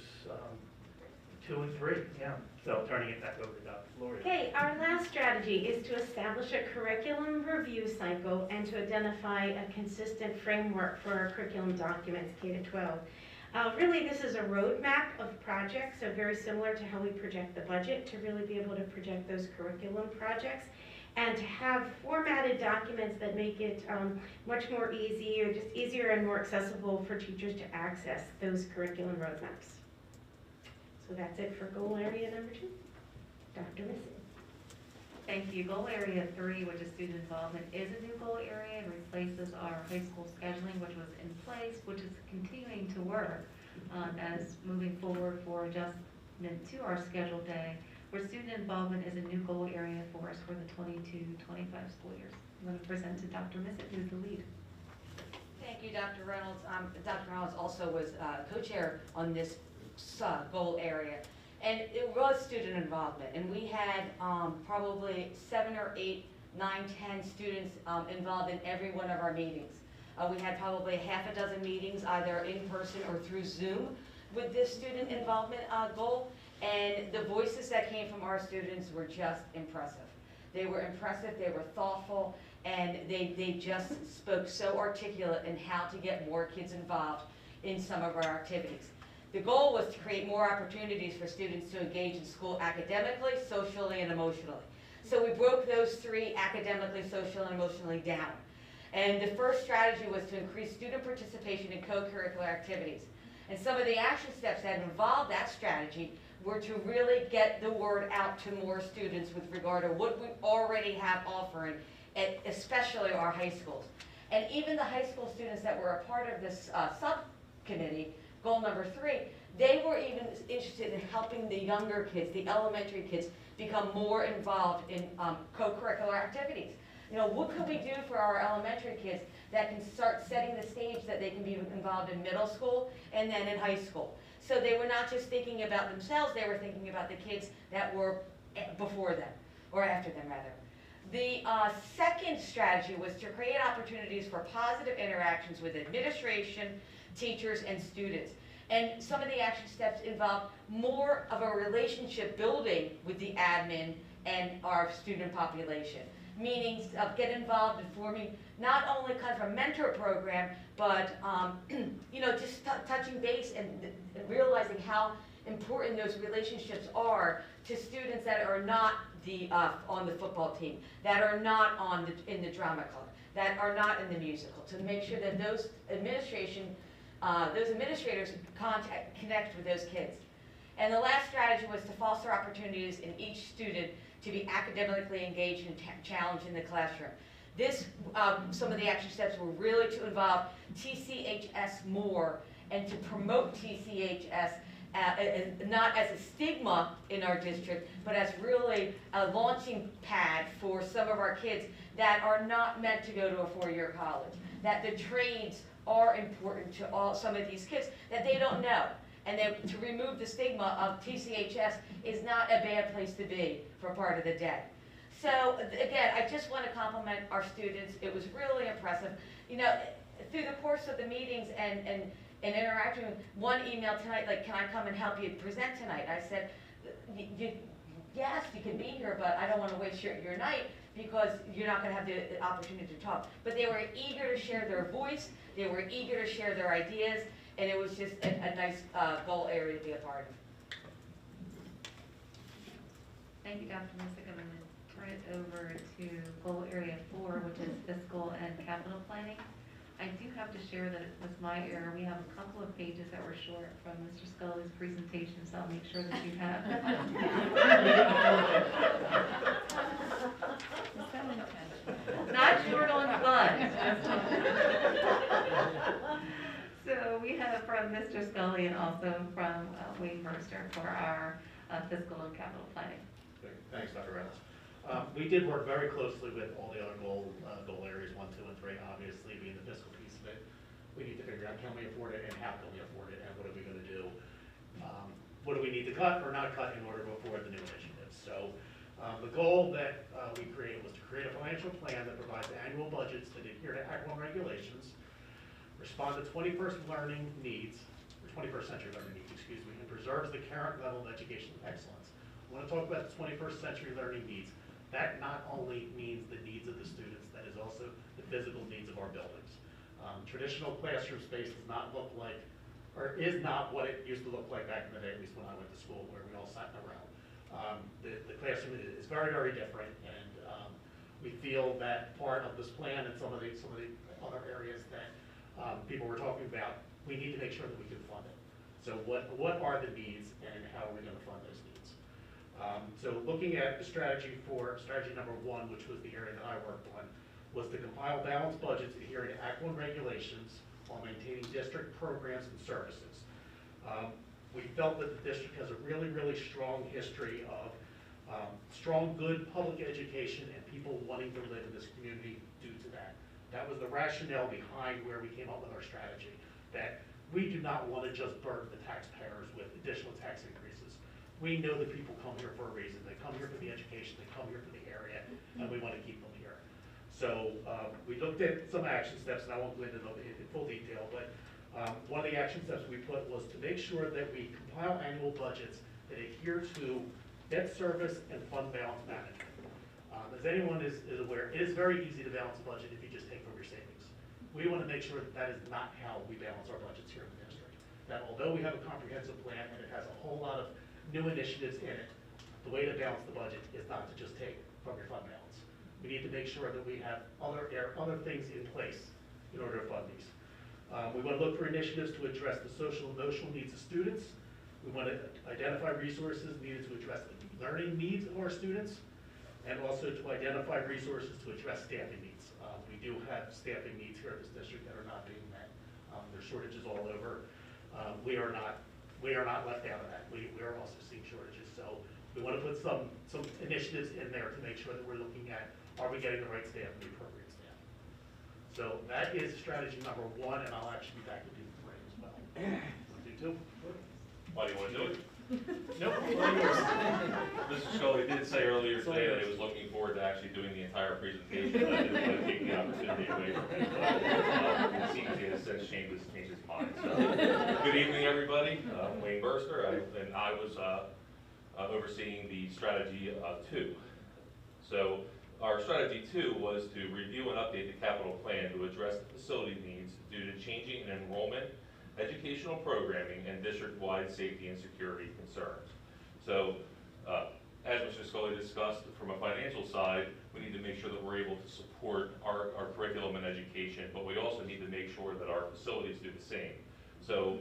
2 and 3, yeah. So turning it back over to Dr. Florio. Okay, our last strategy is to establish a curriculum review cycle and to identify a consistent framework for our curriculum documents, K-12. Really, this is a roadmap of projects, so very similar to how we project the budget, to really be able to project those curriculum projects and to have formatted documents that make it much more easier and more accessible for teachers to access those curriculum roadmaps. So that's it for goal area number 2. Dr. Missy. Thank you. Goal area 3, which is student involvement, is a new goal area. It replaces our high school scheduling, which was in place, which is continuing to work as moving forward for adjustment to our schedule day, where student involvement is a new goal area for us for the 22-25 school years. I'm going to present to Dr. Missett, who's the lead. Thank you, Dr. Reynolds. Dr. Reynolds also was co-chair on this goal area. And it was student involvement, and we had probably 7 or 8, 9, 10 students involved in every one of our meetings. We had probably half a dozen meetings, either in person or through Zoom, with this student involvement goal, and the voices that came from our students were just impressive. They were impressive, they were thoughtful, and they just spoke so articulate in how to get more kids involved in some of our activities. The goal was to create more opportunities for students to engage in school academically, socially, and emotionally. So we broke those 3, academically, socially, and emotionally, down. And the first strategy was to increase student participation in co-curricular activities. And some of the action steps that involved that strategy were to really get the word out to more students with regard to what we already have offering, at especially our high schools. And even the high school students that were a part of this subcommittee, goal number 3, they were even interested in helping the younger kids, the elementary kids, become more involved in co-curricular activities. You know, what could we do for our elementary kids that can start setting the stage that they can be involved in middle school and then in high school? So they were not just thinking about themselves, they were thinking about the kids that were before them, or after them rather. The second strategy was to create opportunities for positive interactions with administration, teachers, and students. And some of the action steps involved more of a relationship building with the admin and our student population. Meaning get involved in forming not only kind of a mentor program, but you know, just touching base and realizing how important those relationships are to students that are not on the football team, that are not in the drama club, that are not in the musical, to make sure that those administrators connect with those kids. And the last strategy was to foster opportunities in each student to be academically engaged and challenged in the classroom. This, some of the action steps were really to involve TCHS more and to promote TCHS not as a stigma in our district, but as really a launching pad for some of our kids that are not meant to go to a four-year college. That the trades are important to some of these kids that they don't know. And then to remove the stigma of TCHS is not a bad place to be for part of the day. So again, I just want to compliment our students. It was really impressive. You know, through the course of the meetings and interacting, one email tonight, like, can I come and help you present tonight? I said, yes, you can be here, but I don't want to waste your night because you're not going to have the opportunity to talk. But they were eager to share their voice. They were eager to share their ideas. And it was just a nice goal area to be a part of. Thank you, Dr. Missick. I'm going to turn it over to goal area 4, which is fiscal and capital planning. I do have to share that it was my error. We have a couple of pages that were short from Mr. Scully's presentation, so I'll make sure that you have. Not short on funds. So we have from Mr. Scully and also from Wayne Mercer for our fiscal and capital planning. Thanks, Dr. Reynolds. We did work very closely with all the other goal areas 1, 2, and 3, obviously being the fiscal piece of it. We need to figure out, can we afford it and how can we afford it and what are we going to do? What do we need to cut or not cut in order to afford the new initiatives? So the goal that we created was to create a financial plan that provides annual budgets that adhere to Act 1 regulations, respond to 21st learning needs, or 21st century learning needs, excuse me, and preserves the current level of educational excellence. I want to talk about the 21st century learning needs. That not only means the needs of the students, that is also the physical needs of our buildings. Traditional classroom space does not look like, or is not what it used to look like back in the day, at least when I went to school, where we all sat in a row. The classroom is very, very different, and we feel that part of this plan and some of the other areas that people were talking about, we need to make sure that we can fund it. So what are the needs and how are we going to fund those needs? So looking at the strategy number 1, which was the area that I worked on, was to compile balanced budgets adhering to Act 1 regulations while maintaining district programs and services. We felt that the district has a really, really strong history of strong, good public education and people wanting to live in this community due to that. That was the rationale behind where we came up with our strategy, that we do not want to just burden the taxpayers with additional tax increases. We know that people come here for a reason. They come here for the education, they come here for the area, and we want to keep them here. So we looked at some action steps, and I won't go into them in full detail, but one of the action steps we put was to make sure that we compile annual budgets that adhere to debt service and fund balance management. As anyone is aware, it is very easy to balance a budget if you just take from your savings. We want to make sure that that is not how we balance our budgets here in the district. That although we have a comprehensive plan and it has a whole lot of new initiatives in it, the way to balance the budget is not to just take from your fund balance. We need to make sure that we have other things in place in order to fund these. We want to look for initiatives to address the social and emotional needs of students. We want to identify resources needed to address the learning needs of our students, and also to identify resources to address staffing needs. We do have staffing needs here at this district that are not being met. There's shortages all over. We are not left out of that. We are also seeing shortages. So we want to put some initiatives in there to make sure that we're looking at, are we getting the right staff and the appropriate staff? So that is strategy number 1, and I'll actually be back to do 3 as well. Want to do 2? Why do you want to do it? Nope. Mr. Scully did say earlier today that he was looking forward to actually doing the entire presentation. I didn't want to take the opportunity away from him, but it seems he has since changed his mind. So, good evening, everybody. I'm Wayne Burster, and I was overseeing the strategy 2. So, our strategy 2 was to review and update the capital plan to address the facility needs due to changing in enrollment, educational programming, and district-wide safety and security concerns. So, as Mr. Scully discussed, from a financial side, we need to make sure that we're able to support our curriculum and education, but we also need to make sure that our facilities do the same. So,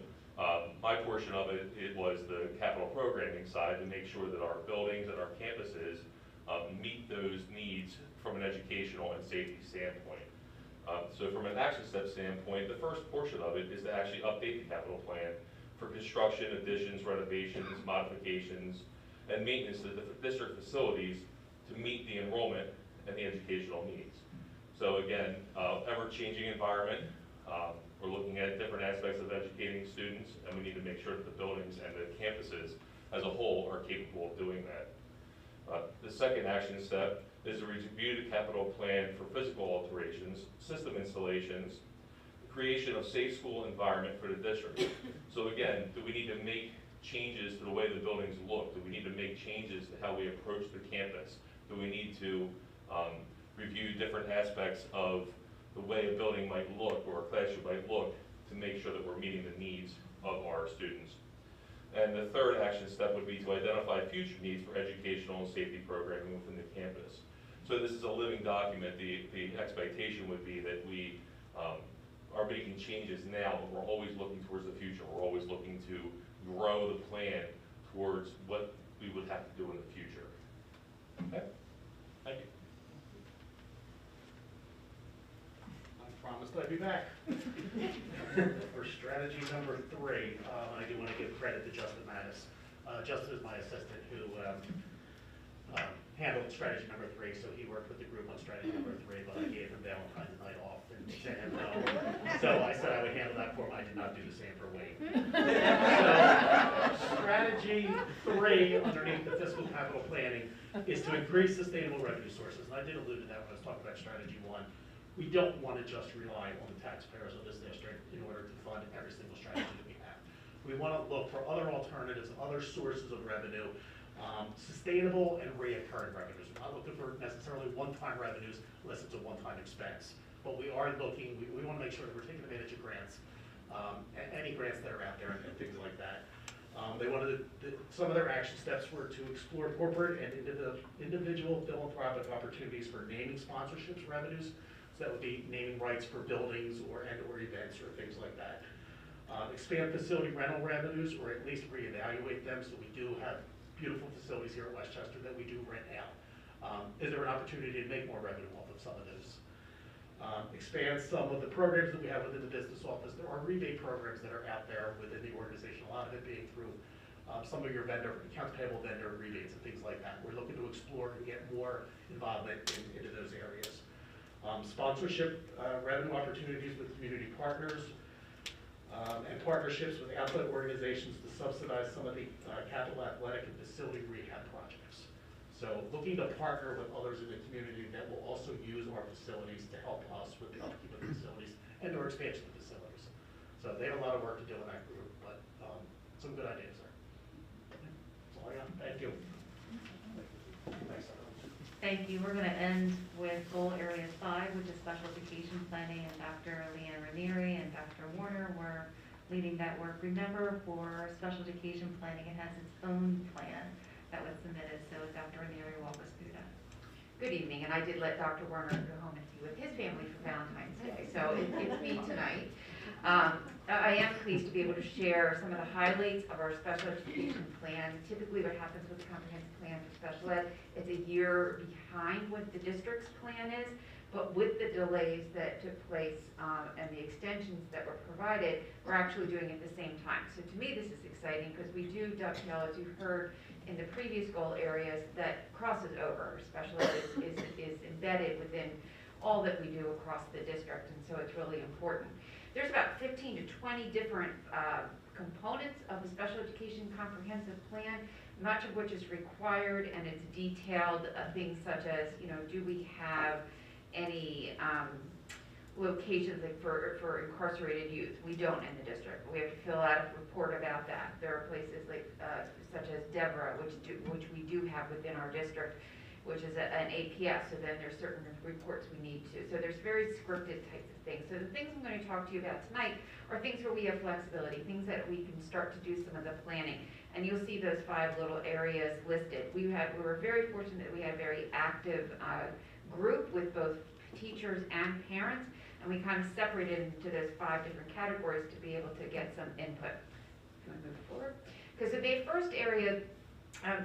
my portion of it was the capital programming side to make sure that our buildings and our campuses meet those needs from an educational and safety standpoint. So from an action step standpoint, the first portion of it is to actually update the capital plan for construction, additions, renovations, modifications, and maintenance of the district facilities to meet the enrollment and the educational needs. So again, ever-changing environment. We're looking at different aspects of educating students, and we need to make sure that the buildings and the campuses as a whole are capable of doing that. The second action step is to review the capital plan for physical alterations, system installations, the creation of safe school environment for the district. So again, do we need to make changes to the way the buildings look? Do we need to make changes to how we approach the campus? Do we need to review different aspects of the way a building might look or a classroom might look to make sure that we're meeting the needs of our students? And the third action step would be to identify future needs for educational and safety programming within the campus. So this is a living document. The expectation would be that we are making changes now, but we're always looking towards the future. We're always looking to grow the plan towards what we would have to do in the future. Okay? Thank you. I promised I'd be back. For strategy number 3, I do want to give credit to Justin Mattis. Justin is my assistant who handled strategy number 3, so he worked with the group on strategy number 3, but I gave him Valentine's night off and sent him home. So I said I would handle that for him. I did not do the same for Wayne. So strategy 3 underneath the fiscal capital planning is to increase sustainable revenue sources. And I did allude to that when I was talking about strategy 1. We don't want to just rely on the taxpayers of this district in order to fund every single strategy that we have. We want to look for other alternatives, other sources of revenue, sustainable and reoccurring revenues. We're not looking for necessarily one-time revenues unless it's a one-time expense. But we are looking, we want to make sure that we're taking advantage of grants, any grants that are out there and things like that. They wanted some of their action steps were to explore corporate and individual philanthropic opportunities for naming sponsorships revenues. So that would be naming rights for buildings or events or things like that. Expand facility rental revenues or at least reevaluate them. So we do have beautiful facilities here at Westchester that we do rent out. Is there an opportunity to make more revenue off of some of those? Expand some of the programs that we have within the business office. There are rebate programs that are out there within the organization, a lot of it being through some of your accounts payable vendor rebates and things like that. We're looking to explore and get more involvement into those areas. Sponsorship revenue opportunities with community partners and partnerships with outside organizations to subsidize some of the capital athletic and facility rehab projects. So looking to partner with others in the community that will also use our facilities to help us with the upkeep of the facilities and their expansion of facilities. So they have a lot of work to do in that group, but some good ideas there. That's all I got. Thank you. Thanks. Thank you. We're going to end with goal area 5, which is special education planning, and Dr. Leanne Ranieri and Dr. Warner were leading that work. Remember, for special education planning, it has its own plan that was submitted. So Dr. Ranieri, walk us through that. Good evening, and I did let Dr. Warner go home and be with his family for Valentine's Day, so it's me tonight. I am pleased to be able to share some of the highlights of our special education plan. Typically what happens with the comprehensive plan for special ed, it's a year behind what the district's plan is, but with the delays that took place and the extensions that were provided, we're actually doing it at the same time. So to me this is exciting because we do dovetail, as you've heard in the previous goal areas, that crosses over. Special ed is embedded within all that we do across the district, and so it's really important. There's about 15 to 20 different components of the special education comprehensive plan, much of which is required, and it's detailed things such as, do we have any locations like for incarcerated youth? We don't in the district. We have to fill out a report about that. There are places like such as Deborah, which we do have within our district, which is an APS, so then there's certain reports we need to. So there's very scripted types of things. So the things I'm going to talk to you about tonight are things where we have flexibility, things that we can start to do some of the planning. And you'll see those 5 little areas listed. We were very fortunate that we had a very active group with both teachers and parents, and we kind of separated into those 5 different categories to be able to get some input. Can we move forward? Because the first area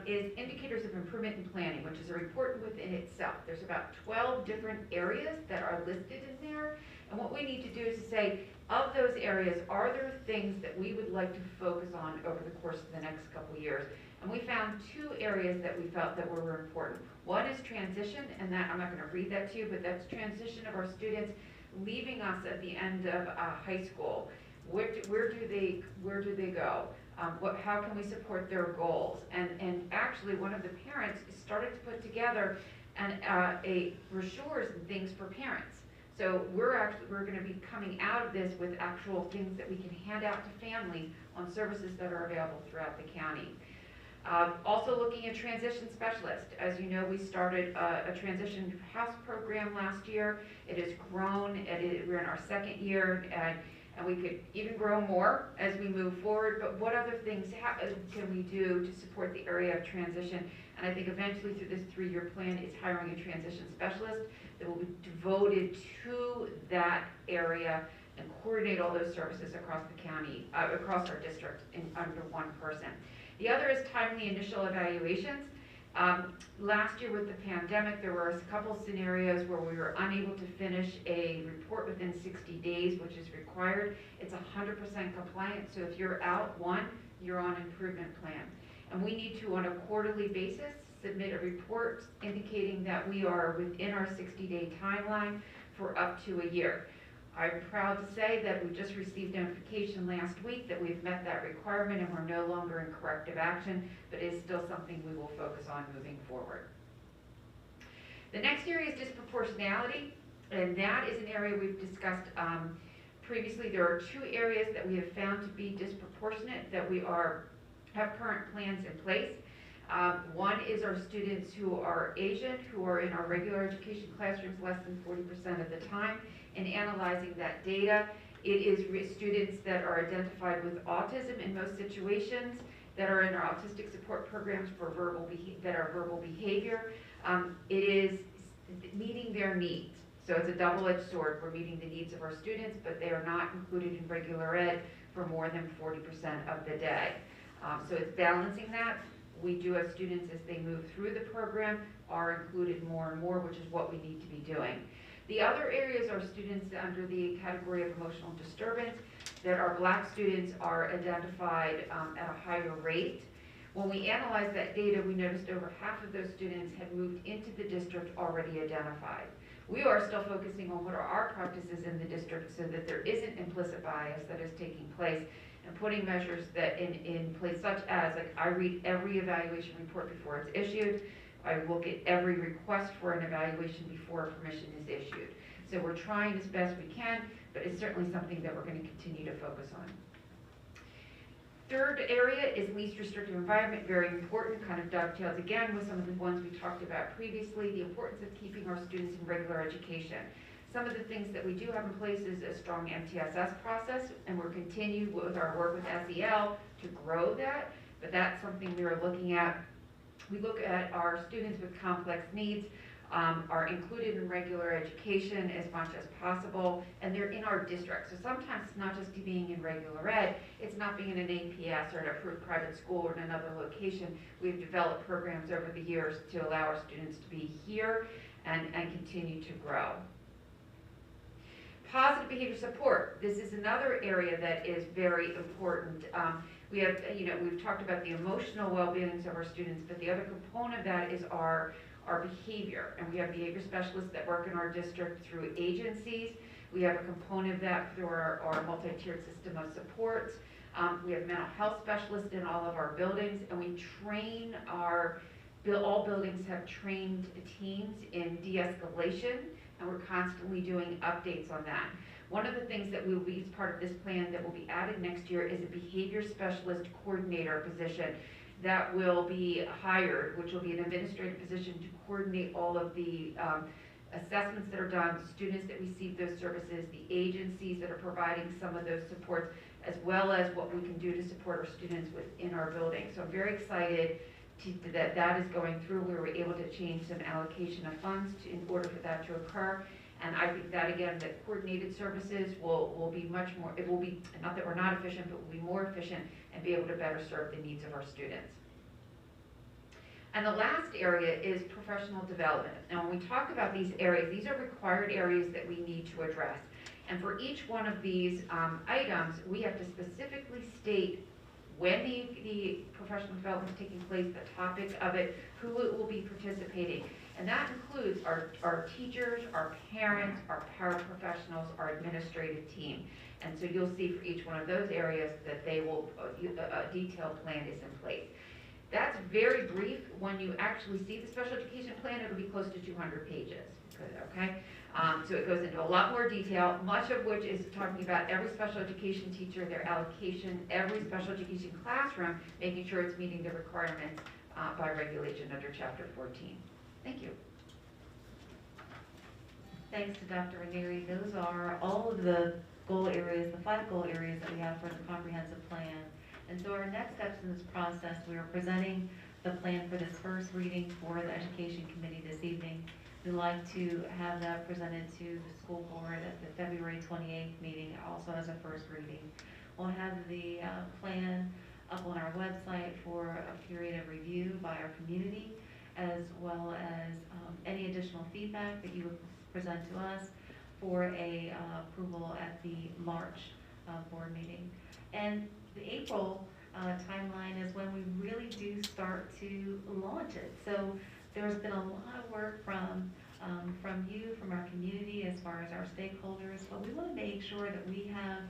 is indicators of improvement in planning, which is a report within itself. There's about 12 different areas that are listed in there. And what we need to do is to say, of those areas, are there things that we would like to focus on over the course of the next couple of years? And we found 2 areas that we felt that were important. One is transition, and that, I'm not going to read that to you, but that's transition of our students leaving us at the end of high school. Where do they go? How can we support their goals? And actually, one of the parents started to put together a brochures and things for parents. So we're going to be coming out of this with actual things that we can hand out to families on services that are available throughout the county. Also looking at transition specialists. As you know, we started a transition house program last year. It has grown. We're in our 2nd year, and we could even grow more as we move forward. But what other things can we do to support the area of transition? And I think eventually through this 3-year plan is hiring a transition specialist that will be devoted to that area and coordinate all those services across the county, across our district under one person. The other is timely initial evaluations. Last year with the pandemic, there were a couple scenarios where we were unable to finish a report within 60 days, which is required. It's 100% compliant, so if you're out one, you're on improvement plan. And we need to, on a quarterly basis, submit a report indicating that we are within our 60-day timeline for up to a year. I'm proud to say that we just received notification last week that we've met that requirement and we're no longer in corrective action, but it is still something we will focus on moving forward. The next area is disproportionality, and that is an area we've discussed previously. There are 2 areas that we have found to be disproportionate that we have current plans in place. One is our students who are Asian, who are in our regular education classrooms less than 40% of the time. In analyzing that data, it is students that are identified with autism in most situations, that are in our autistic support programs for verbal behavior. It is meeting their needs. So it's a double-edged sword. We're meeting the needs of our students, but they are not included in regular ed for more than 40% of the day. So it's balancing that. We do have students as they move through the program are included more and more, which is what we need to be doing. The other areas are students under the category of emotional disturbance, that our Black students are identified at a higher rate. When we analyzed that data, we noticed over half of those students had moved into the district already identified. We are still focusing on what are our practices in the district so that there isn't implicit bias that is taking place, and putting measures that in place, such as, like, I read every evaluation report before it's issued. I look at every request for an evaluation before permission is issued. So we're trying as best we can, but it's certainly something that we're going to continue to focus on. Third area is least restrictive environment, very important, kind of dovetails again with some of the ones we talked about previously, the importance of keeping our students in regular education. Some of the things that we do have in place is a strong MTSS process, and we're continuing with our work with SEL to grow that, but that's something we are looking at. We look at our students with complex needs, are included in regular education as much as possible, and they're in our district. So sometimes it's not just being in regular ed, it's not being in an APS or an approved private school or in another location. We've developed programs over the years to allow our students to be here and continue to grow. Positive behavior support. This is another area that is very important. We have, we've talked about the emotional well-being of our students, but the other component of that is our behavior. And we have behavior specialists that work in our district through agencies. We have a component of that through our multi-tiered system of supports. We have mental health specialists in all of our buildings, and we train all buildings have trained teams in de-escalation, and we're constantly doing updates on that. One of the things that will be as part of this plan that will be added next year is a behavior specialist coordinator position that will be hired, which will be an administrative position to coordinate all of the assessments that are done, the students that receive those services, the agencies that are providing some of those supports, as well as what we can do to support our students within our building. So I'm very excited that is going through. We were able to change some allocation of funds in order for that to occur. And I think that, again, that coordinated services will be much more, it will be, not that we're not efficient, but will be more efficient and be able to better serve the needs of our students. And the last area is professional development. Now, when we talk about these areas, these are required areas that we need to address. And for each one of these items, we have to specifically state when the professional development is taking place, the topic of it, who it will be participating. And that includes our teachers, our parents, our paraprofessionals, our administrative team. And so you'll see for each one of those areas that they will, a detailed plan is in place. That's very brief. When you actually see the special education plan, it'll be close to 200 pages, okay? So it goes into a lot more detail, much of which is talking about every special education teacher, their allocation, every special education classroom, making sure it's meeting the requirements by regulation under Chapter 14. Thank you. Thanks to Dr. Ranieri. Those are all of the goal areas, the 5 goal areas that we have for the comprehensive plan. And so our next steps in this process, we are presenting the plan for this first reading for the Education Committee this evening. We'd like to have that presented to the school board at the February 28th meeting, also as a first reading. We'll have the plan up on our website for a period of review by our community, as well as any additional feedback that you would present to us for a approval at the March board meeting. And the April timeline is when we really do start to launch it. So there's been a lot of work from you, from our community, as far as our stakeholders, but we want to make sure that we have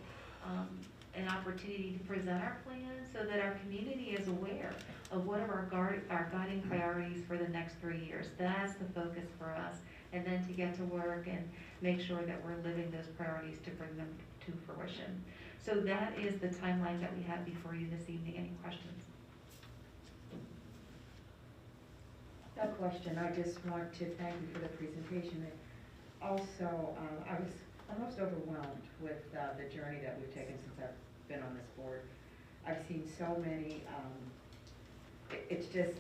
an opportunity to present our plan so that our community is aware of what are our guiding priorities for the next 3 years. That's the focus for us. And then to get to work and make sure that we're living those priorities to bring them to fruition. So that is the timeline that we have before you this evening. Any questions? No question. I just want to thank you for the presentation. And also, I was almost overwhelmed with the journey that we've taken since I've been on this board. I've seen so many, it's just,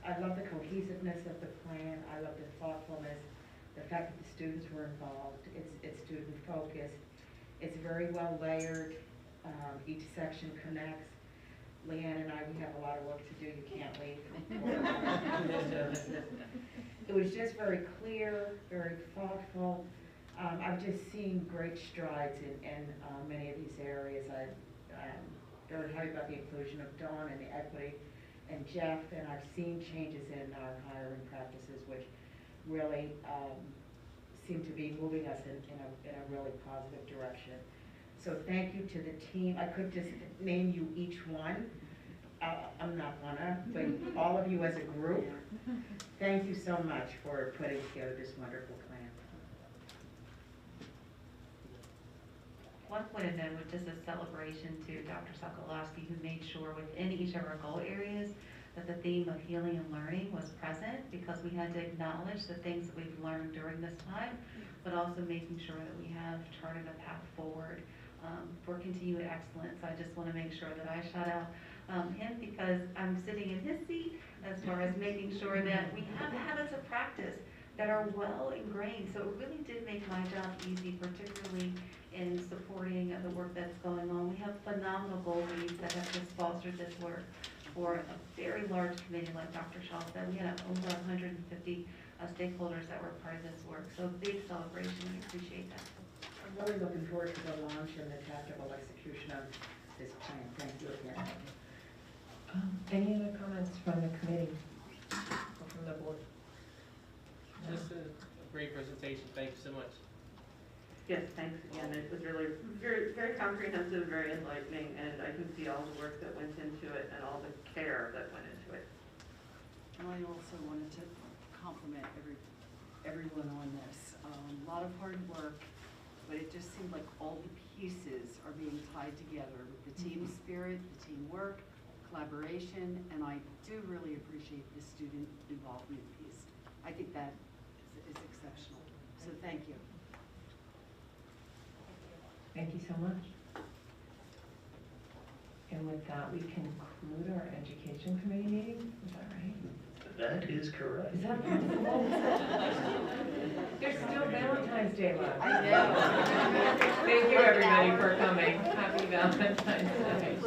I love the cohesiveness of the plan. I love the thoughtfulness, the fact that the students were involved. It's student focused. It's very well layered. Each section connects. Leanne and I, we have a lot of work to do. You can't leave. It was just very clear, very thoughtful. I've just seen great strides in many of these areas. I'm very happy about the inclusion of Dawn and the equity and Jeff, and I've seen changes in our hiring practices, which really seem to be moving us in a really positive direction. So thank you to the team. I could just name you each one. I'm not gonna, but all of you as a group, thank you so much for putting together this wonderful plan. One point of note, which is a celebration to Dr. Sokolowski, who made sure within each of our goal areas that the theme of healing and learning was present, because we had to acknowledge the things that we've learned during this time, but also making sure that we have charted a path forward for continued excellence. I just want to make sure that I shout out him, because I'm sitting in his seat, as far as making sure that we have habits of practice that are well ingrained. So it really did make my job easy, particularly in supporting the work that's going on. We have phenomenal goal leads that have just fostered this work for a very large committee like Dr. Shaw said. We had over 150 stakeholders that were part of this work. So big celebration, we appreciate that. I'm really looking forward to the launch and the tactical execution of this plan. Thank you again. Any other comments from the committee or from the board? Just a great presentation. Thank you so much. Yes, thanks again. It was really very, very comprehensive, very enlightening, and I can see all the work that went into it and all the care that went into it. I also wanted to compliment everyone on this. A lot of hard work, but it just seemed like all the pieces are being tied together with the team spirit, the teamwork, collaboration, and I do really appreciate the student involvement piece. I think that is exceptional. So thank you. Thank you so much. And with that, we conclude our Education Committee meeting. Is that right? That is correct. Is that possible? There's still Valentine's Day left. I know. Thank you, everybody, for coming. Happy Valentine's Day.